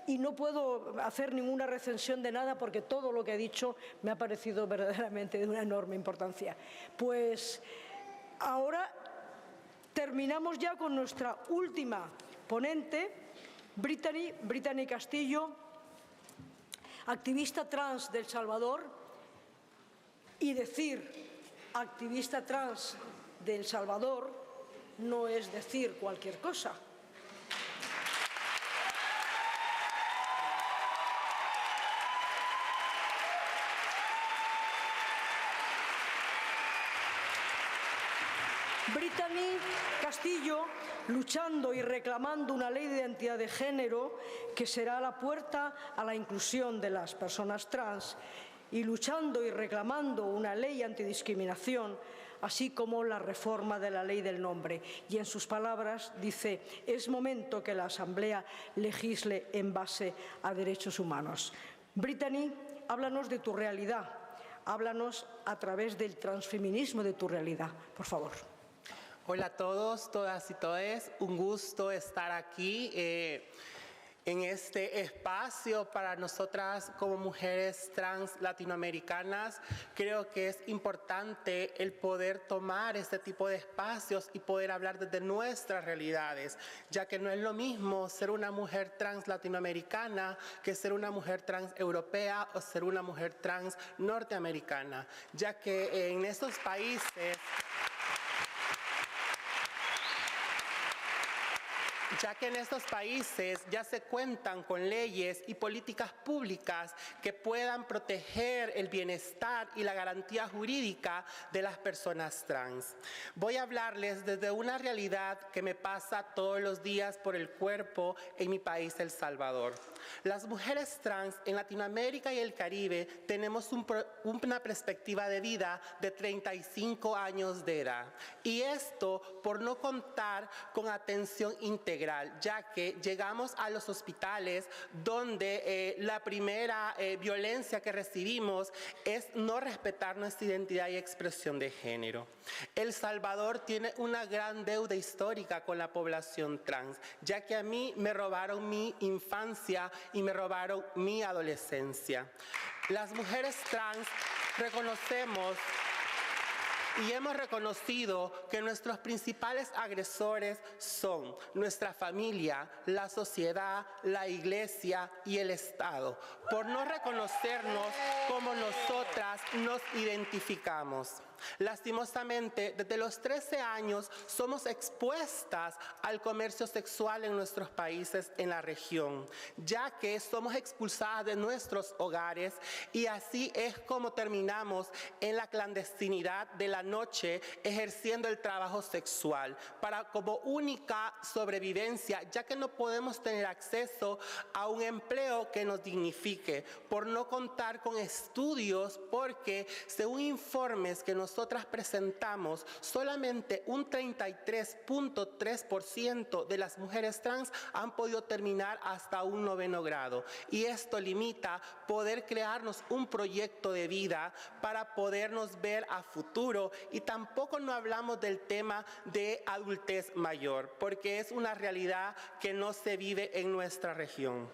Y no puedo hacer ninguna recensión de nada porque todo lo que ha dicho me ha parecido verdaderamente de una enorme importancia. Pues ahora terminamos ya con nuestra última ponente, Brittany Castillo, activista trans de El Salvador. Y decir activista trans de El Salvador no es decir cualquier cosa. Brittany Castillo, luchando y reclamando una ley de identidad de género que será la puerta a la inclusión de las personas trans, y luchando y reclamando una ley antidiscriminación, así como la reforma de la ley del nombre. Y en sus palabras dice: es momento que la Asamblea legisle en base a derechos humanos. Brittany, háblanos de tu realidad. Háblanos a través del transfeminismo de tu realidad, por favor. Hola a todos, todas y todes. Un gusto estar aquí en este espacio para nosotras como mujeres trans latinoamericanas. Creo que es importante el poder tomar este tipo de espacios y poder hablar desde nuestras realidades, ya que no es lo mismo ser una mujer trans latinoamericana que ser una mujer trans europea o ser una mujer trans norteamericana, ya que en estos países ya se cuentan con leyes y políticas públicas que puedan proteger el bienestar y la garantía jurídica de las personas trans. Voy a hablarles desde una realidad que me pasa todos los días por el cuerpo en mi país, El Salvador. Las mujeres trans en Latinoamérica y el Caribe tenemos una perspectiva de vida de 35 años de edad. Y esto por no contar con atención integral, ya que llegamos a los hospitales donde la primera violencia que recibimos es no respetar nuestra identidad y expresión de género. El Salvador tiene una gran deuda histórica con la población trans, ya que a mí me robaron mi infancia y me robaron mi adolescencia. Las mujeres trans reconocemos y hemos reconocido que nuestros principales agresores son nuestra familia, la sociedad, la iglesia y el Estado, por no reconocernos como nosotras nos identificamos. Lastimosamente, desde los 13 años somos expuestas al comercio sexual en nuestros países en la región, ya que somos expulsadas de nuestros hogares y así es como terminamos en la clandestinidad de la noche ejerciendo el trabajo sexual como única sobrevivencia, ya que no podemos tener acceso a un empleo que nos dignifique, por no contar con estudios, porque según informes que nosotras presentamos, solamente un 33.3% de las mujeres trans han podido terminar hasta un 9º grado. Y esto limita poder crearnos un proyecto de vida para podernos ver a futuro. Y tampoco no hablamos del tema de adultez mayor, porque es una realidad que no se vive en nuestra región.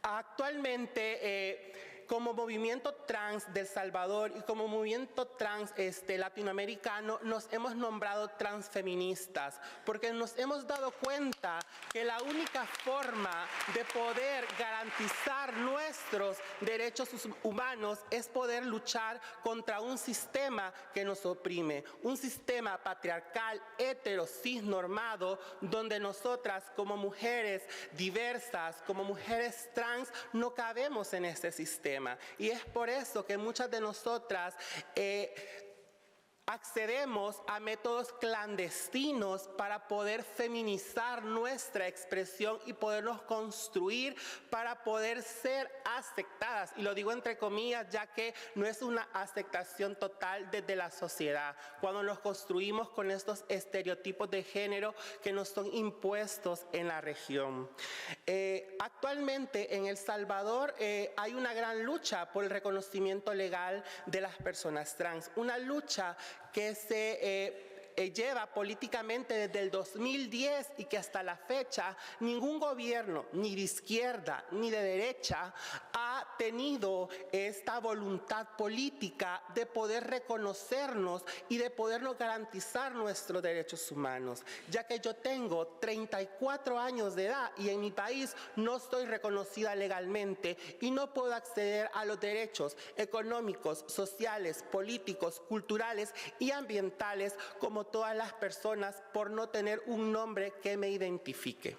Actualmente, como movimiento trans de El Salvador y como movimiento trans latinoamericano, nos hemos nombrado transfeministas, porque nos hemos dado cuenta que la única forma de poder garantizar nuestros derechos humanos es poder luchar contra un sistema que nos oprime, un sistema patriarcal, hetero, cisnormado, donde nosotras como mujeres diversas, como mujeres trans, no cabemos en este sistema. Y es por eso que muchas de nosotras accedemos a métodos clandestinos para poder feminizar nuestra expresión y podernos construir para poder ser aceptadas. Y lo digo entre comillas, ya que no es una aceptación total desde la sociedad, cuando nos construimos con estos estereotipos de género que nos son impuestos en la región. Actualmente en El Salvador hay una gran lucha por el reconocimiento legal de las personas trans, una lucha que se lleva políticamente desde el 2010 y que hasta la fecha ningún gobierno, ni de izquierda ni de derecha, ha tenido esta voluntad política de poder reconocernos y de podernos garantizar nuestros derechos humanos, ya que yo tengo 34 años de edad y en mi país no estoy reconocida legalmente y no puedo acceder a los derechos económicos, sociales, políticos, culturales y ambientales como todas las personas por no tener un nombre que me identifique.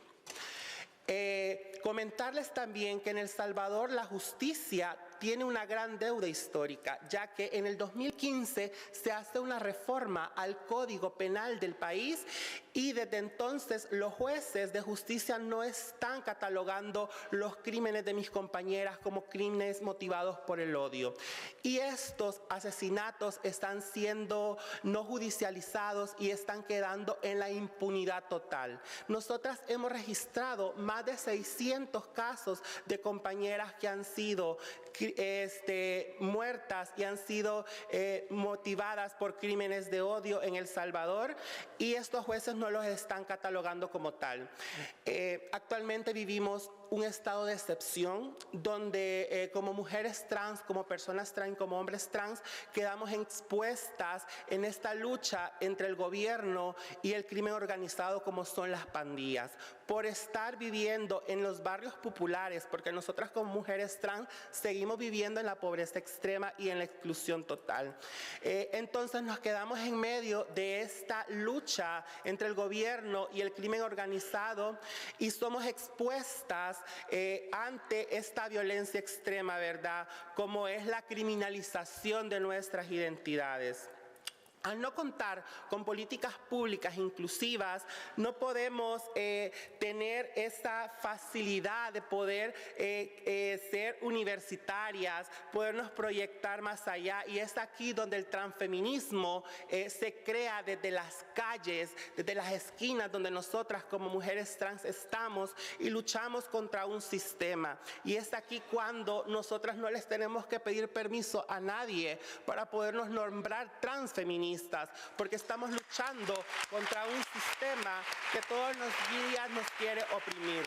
Comentarles también que en El Salvador la justicia tiene una gran deuda histórica, ya que en el 2015 se hace una reforma al Código Penal del país y desde entonces los jueces de justicia no están catalogando los crímenes de mis compañeras como crímenes motivados por el odio. Y estos asesinatos están siendo no judicializados y están quedando en la impunidad total. Nosotras hemos registrado más de 600 casos de compañeras que han sido muertas y han sido motivadas por crímenes de odio en El Salvador, y estos jueces no los están catalogando como tal. Actualmente vivimos un estado de excepción donde como mujeres trans, como personas trans, como hombres trans, quedamos expuestas en esta lucha entre el gobierno y el crimen organizado, como son las pandillas, por estar viviendo en los barrios populares, porque nosotras como mujeres trans seguimos viviendo en la pobreza extrema y en la exclusión total. Entonces nos quedamos en medio de esta lucha entre el gobierno y el crimen organizado y somos expuestas ante esta violencia extrema, ¿verdad? Como es la criminalización de nuestras identidades. Al no contar con políticas públicas inclusivas, no podemos tener esa facilidad de poder ser universitarias, podernos proyectar más allá. Y es aquí donde el transfeminismo se crea desde las calles, desde las esquinas donde nosotras como mujeres trans estamos y luchamos contra un sistema. Y es aquí cuando nosotras no les tenemos que pedir permiso a nadie para podernos nombrar transfeministas, porque estamos luchando contra un sistema que todos los días nos quiere oprimir.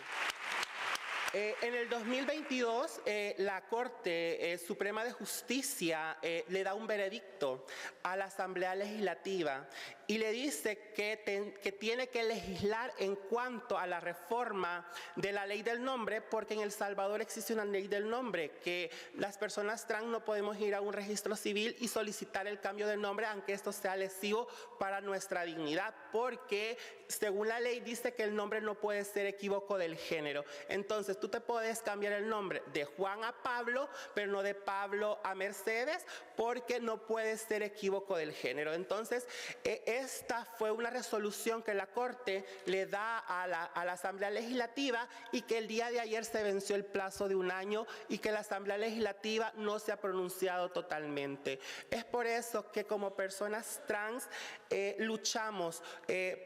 En el 2022, la Corte Suprema de Justicia le da un veredicto a la Asamblea Legislativa y le dice que tiene que legislar en cuanto a la reforma de la ley del nombre, porque en El Salvador existe una ley del nombre, que las personas trans no podemos ir a un registro civil y solicitar el cambio de nombre, aunque esto sea lesivo para nuestra dignidad, porque según la ley dice que el nombre no puede ser equívoco del género. Entonces, tú te puedes cambiar el nombre de Juan a Pablo, pero no de Pablo a Mercedes, porque no puede ser equívoco del género. Entonces, esta fue una resolución que la Corte le da a la Asamblea Legislativa y que el día de ayer se venció el plazo de 1 año y que la Asamblea Legislativa no se ha pronunciado totalmente. Es por eso que como personas trans luchamos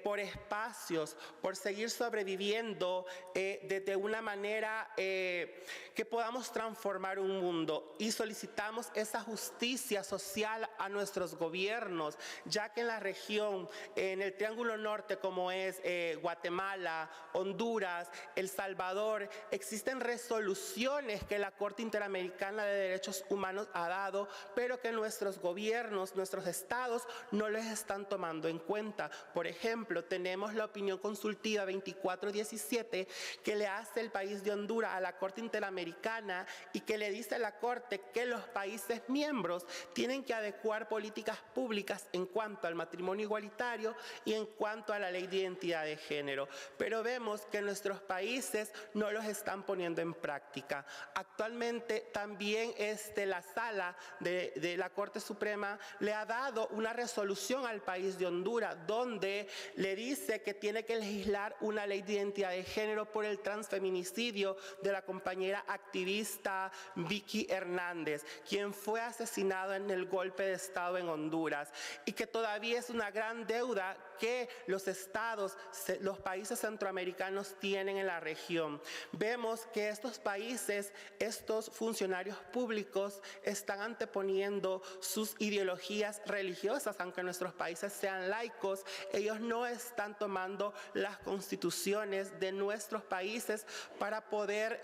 por espacios, por seguir sobreviviendo de una manera que podamos transformar un mundo, y solicitamos esa justicia social a nuestros gobiernos, ya que en la región, en el Triángulo Norte, como es Guatemala, Honduras, El Salvador, existen resoluciones que la Corte Interamericana de Derechos Humanos ha dado, pero que nuestros gobiernos, nuestros estados, no les están tomando en cuenta. Por ejemplo, tenemos la opinión consultiva 2417 que le hace el país de Honduras a la Corte Interamericana y que le dice a la Corte que los países miembros tienen que adecuar políticas públicas en cuanto al matrimonio igualitario y en cuanto a la ley de identidad de género. Pero vemos que nuestros países no los están poniendo en práctica. Actualmente también la Sala de la Corte Suprema le ha dado una resolución al país de Honduras donde le dice que tiene que legislar una ley de identidad de género por el transfeminicidio de la compañera activista Vicky Hernández, quien fue asesinada en el golpe de Estado en Honduras, y que todavía es una gran deuda que los estados, los países centroamericanos tienen en la región. Vemos que estos países, estos funcionarios públicos están anteponiendo sus ideologías religiosas, aunque nuestros países sean laicos, ellos no están tomando las constituciones de nuestros países para poder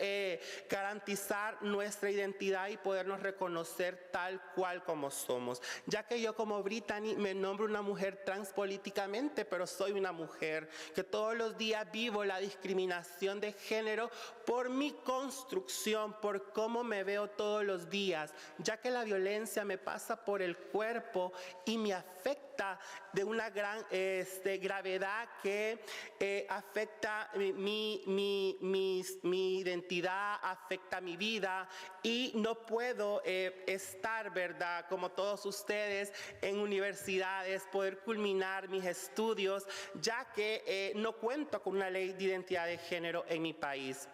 garantizar nuestra identidad y podernos reconocer tal cual como somos. Ya que yo como Brittany me nombro una mujer trans políticamente, pero soy una mujer que todos los días vivo la discriminación de género por mi construcción, por cómo me veo todos los días, ya que la violencia me pasa por el cuerpo y me afecta de una gran gravedad que afecta mi identidad, afecta mi vida, y no puedo estar, ¿verdad?, como todos ustedes, en universidades, poder culminar mis estudios, ya que no cuento con una ley de identidad de género en mi país.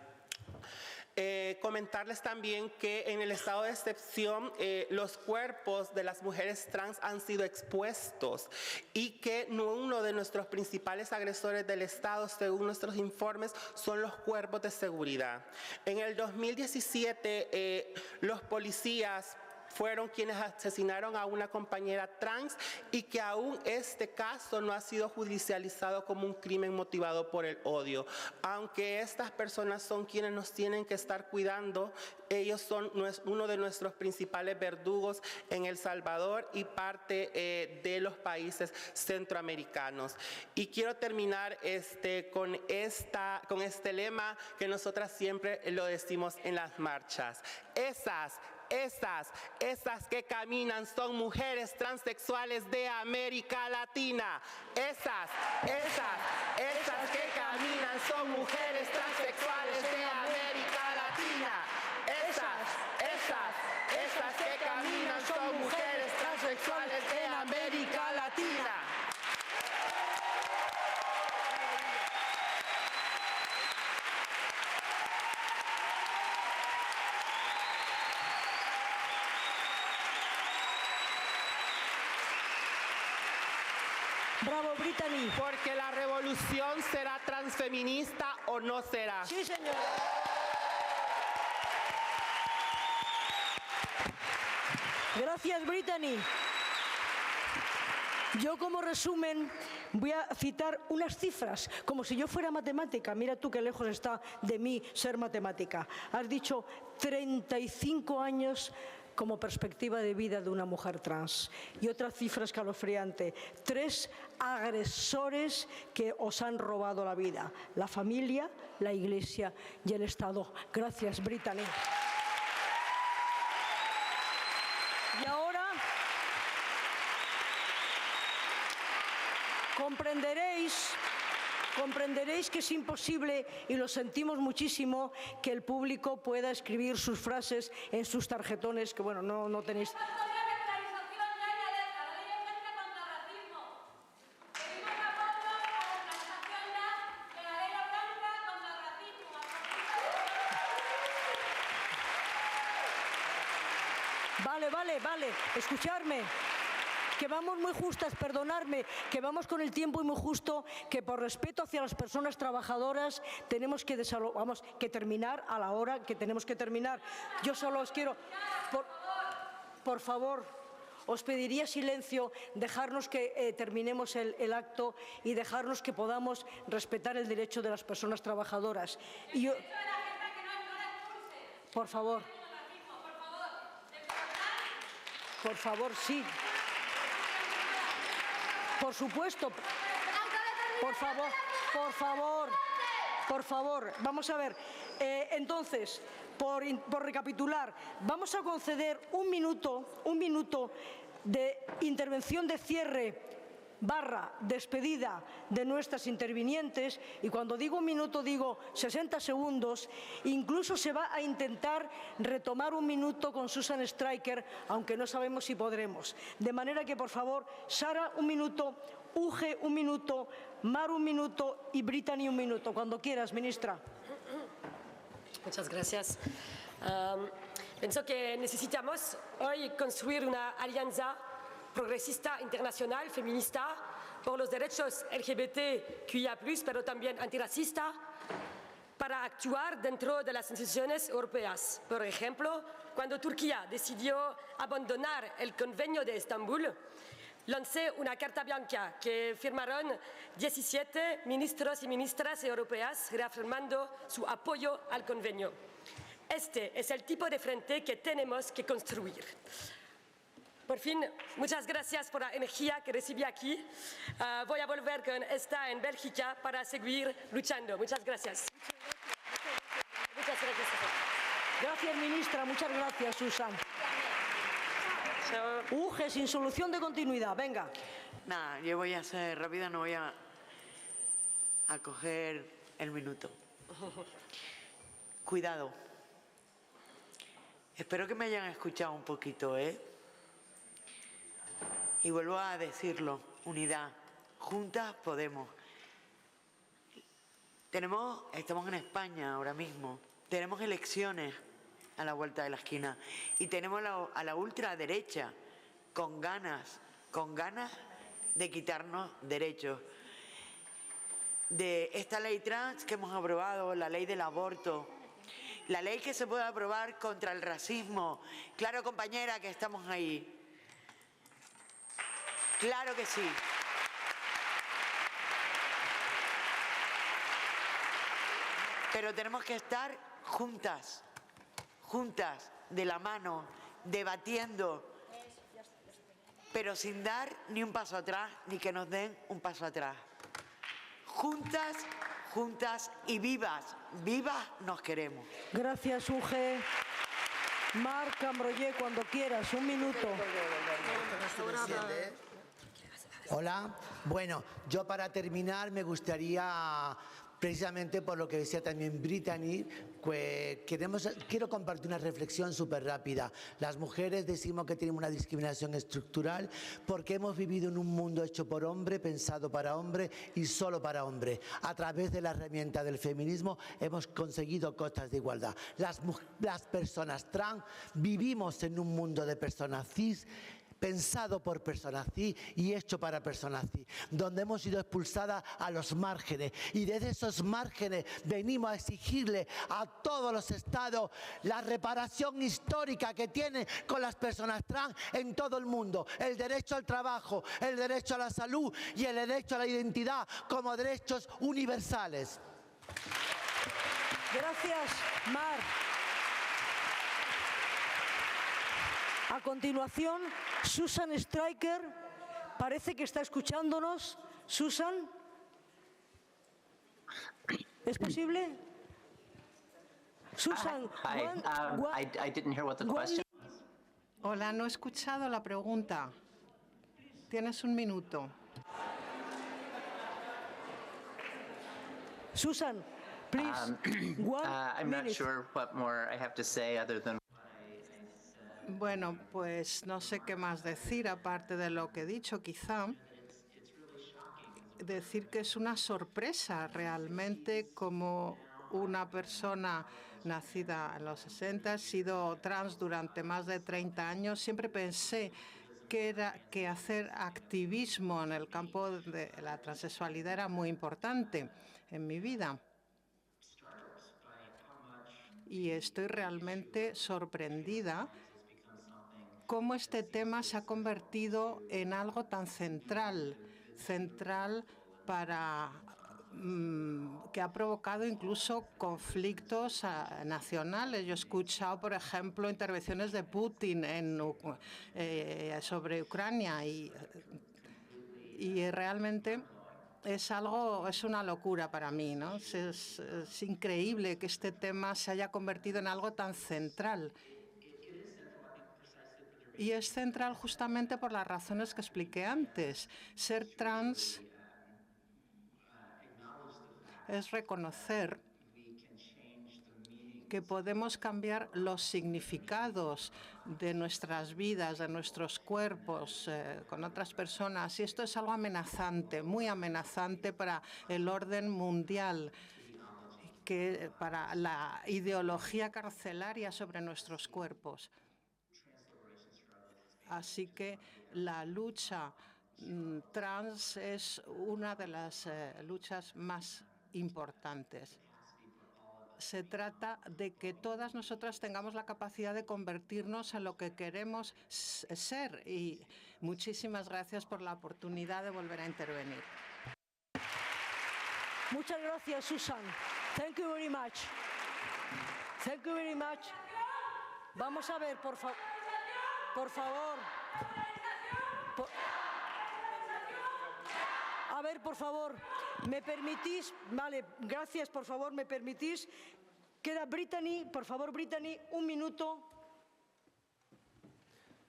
Comentarles también que en el estado de excepción los cuerpos de las mujeres trans han sido expuestos y que uno de nuestros principales agresores del Estado, según nuestros informes, son los cuerpos de seguridad. En el 2017, los policías fueron quienes asesinaron a una compañera trans y que aún este caso no ha sido judicializado como un crimen motivado por el odio. Aunque estas personas son quienes nos tienen que estar cuidando, ellos son uno de nuestros principales verdugos en El Salvador y parte de los países centroamericanos. Y quiero terminar con este lema que nosotras siempre lo decimos en las marchas. Esas que caminan son mujeres transexuales de América Latina. Esas que caminan son mujeres transexuales de América Latina. Esas que caminan son mujeres transexuales de América Latina. Bravo, Brittany. Porque la revolución será transfeminista o no será. Sí, señor. Gracias, Brittany. Yo como resumen voy a citar unas cifras, como si yo fuera matemática. Mira tú qué lejos está de mí ser matemática. Has dicho 35 años como perspectiva de vida de una mujer trans. Y otra cifra escalofriante, 3 agresores que os han robado la vida: la familia, la Iglesia y el Estado. Gracias, Brittany. Y ahora comprenderéis que es imposible, y lo sentimos muchísimo, que el público pueda escribir sus frases en sus tarjetones, que bueno, no tenéis... Vale, escucharme. Que vamos muy justas, perdonadme, que vamos con el tiempo y muy justo, que por respeto hacia las personas trabajadoras tenemos que terminar a la hora que tenemos que terminar. Yo solo os quiero, por favor, os pediría silencio, dejarnos que terminemos el acto y dejarnos que podamos respetar el derecho de las personas trabajadoras. Y yo, por favor, sí. Por supuesto. Por favor. Vamos a ver. Entonces, por recapitular, vamos a conceder un minuto de intervención de cierre / despedida de nuestras intervinientes, y cuando digo un minuto digo 60 segundos, incluso se va a intentar retomar un minuto con Susan Stryker, aunque no sabemos si podremos. De manera que, por favor, Sara, un minuto, Uge, un minuto, Mar, un minuto y Brittany, un minuto. Cuando quieras, ministra. Muchas gracias. Pienso que necesitamos hoy construir una alianza progresista internacional, feminista, por los derechos LGBTQIA+, pero también antirracista, para actuar dentro de las instituciones europeas. Por ejemplo, cuando Turquía decidió abandonar el Convenio de Estambul, lancé una carta blanca que firmaron 17 ministros y ministras europeas reafirmando su apoyo al convenio. Este es el tipo de frente que tenemos que construir. Por fin, muchas gracias por la energía que recibí aquí. Voy a volver con esta en Bélgica para seguir luchando. Muchas gracias. Muchas gracias. Gracias, ministra. Muchas gracias, Susan. Uge, sin solución de continuidad. Venga. Nada, yo voy a ser rápida, no voy a coger el minuto. Cuidado. Espero que me hayan escuchado un poquito, ¿eh? Y vuelvo a decirlo, unidad, juntas podemos. Estamos en España ahora mismo, tenemos elecciones a la vuelta de la esquina y tenemos a la ultraderecha con ganas de quitarnos derechos. De esta ley trans que hemos aprobado, la ley del aborto, la ley que se puede aprobar contra el racismo. Claro, compañera, que estamos ahí. Claro que sí. Pero tenemos que estar juntas, de la mano, debatiendo, pero sin dar ni un paso atrás, ni que nos den un paso atrás. Juntas y vivas nos queremos. Gracias, Uge. Marc Ambroyer, cuando quieras, un minuto. Hola. Bueno, yo para terminar me gustaría, precisamente por lo que decía también Brittany, quiero compartir una reflexión súper rápida. Las mujeres decimos que tenemos una discriminación estructural porque hemos vivido en un mundo hecho por hombre, pensado para hombre y solo para hombre. A través de la herramienta del feminismo hemos conseguido cotas de igualdad. Las personas trans vivimos en un mundo de personas cis, pensado por personas cis y hecho para personas cis, donde hemos sido expulsadas a los márgenes, y desde esos márgenes venimos a exigirle a todos los estados la reparación histórica que tienen con las personas trans en todo el mundo, el derecho al trabajo, el derecho a la salud y el derecho a la identidad como derechos universales. Gracias, Mar. A continuación, Susan Stryker, parece que está escuchándonos. Susan, ¿es posible? Susan, I didn't hear what the question. Hola, no he escuchado la pregunta. Tienes un minuto. Susan, please, I'm not sure what more I have to say other than. Bueno, pues no sé qué más decir, aparte de lo que he dicho, quizá. Decir que es una sorpresa realmente como una persona nacida en los 60, he sido trans durante más de 30 años. Siempre pensé que hacer activismo en el campo de la transexualidad era muy importante en mi vida. Y estoy realmente sorprendida cómo este tema se ha convertido en algo tan central para que ha provocado incluso conflictos nacionales. Yo he escuchado, por ejemplo, intervenciones de Putin sobre Ucrania y realmente es una locura para mí, ¿no? Es increíble que este tema se haya convertido en algo tan central. Y es central justamente por las razones que expliqué antes. Ser trans es reconocer que podemos cambiar los significados de nuestras vidas, de nuestros cuerpos con otras personas. Y esto es algo amenazante, muy amenazante para el orden mundial, para la ideología carcelaria sobre nuestros cuerpos. Así que la lucha trans es una de las luchas más importantes. Se trata de que todas nosotras tengamos la capacidad de convertirnos en lo que queremos ser. Y muchísimas gracias por la oportunidad de volver a intervenir. Muchas gracias, Susan. Thank you very much. Thank you very much. Vamos a ver, por favor. A ver, por favor, ¿me permitís? Vale, gracias, por favor, ¿me permitís? Queda Brittany, por favor, Brittany, un minuto.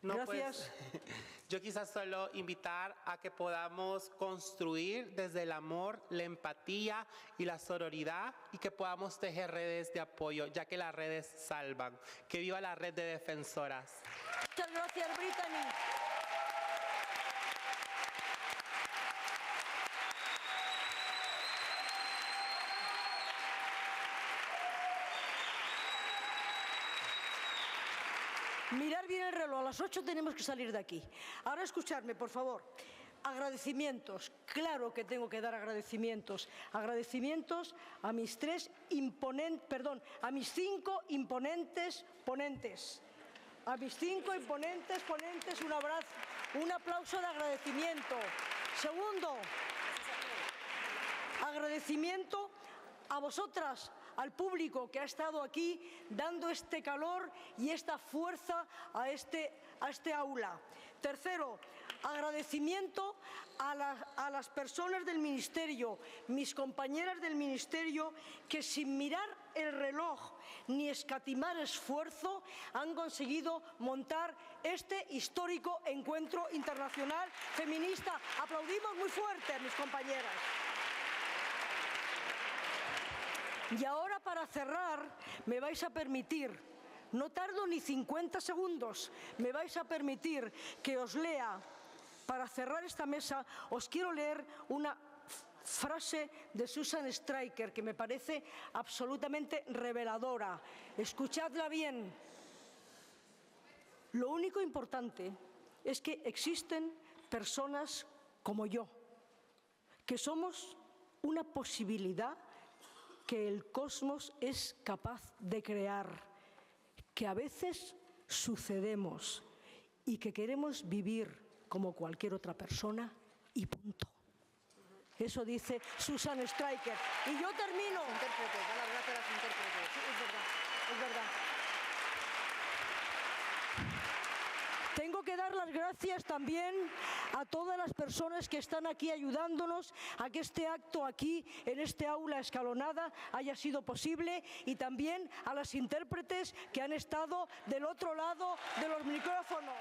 No, gracias. Pues, yo quizás solo invitar a que podamos construir desde el amor, la empatía y la sororidad, y que podamos tejer redes de apoyo, ya que las redes salvan. Que viva la red de defensoras. Muchas gracias, Brittany. Mirar bien el reloj, a las 8 tenemos que salir de aquí. Ahora escuchadme, por favor. Agradecimientos, claro que tengo que dar agradecimientos. Agradecimientos a mis a mis 5 imponentes ponentes. A mis 5 imponentes ponentes, un abrazo, un aplauso de agradecimiento. Segundo, agradecimiento a vosotras, al público que ha estado aquí dando este calor y esta fuerza a este aula. Tercero, agradecimiento a las personas del Ministerio, mis compañeras del Ministerio, que sin mirar el reloj ni escatimar esfuerzo han conseguido montar este histórico encuentro internacional feminista. Aplaudimos muy fuerte a mis compañeras. Y ahora, para cerrar, me vais a permitir, no tardo ni 50 segundos, me vais a permitir que os lea, para cerrar esta mesa, os quiero leer una frase de Susan Stryker que me parece absolutamente reveladora. Escuchadla bien. Lo único importante es que existen personas como yo, que somos una posibilidad que el cosmos es capaz de crear, que a veces sucedemos y que queremos vivir como cualquier otra persona y punto. Eso dice Susan Stryker. Y yo termino. Intérpretes, da las gracias a los intérpretes. Sí, es verdad, es verdad. Tengo que dar las gracias también a todas las personas que están aquí ayudándonos a que este acto aquí, en este aula escalonada, haya sido posible, y también a las intérpretes que han estado del otro lado de los micrófonos.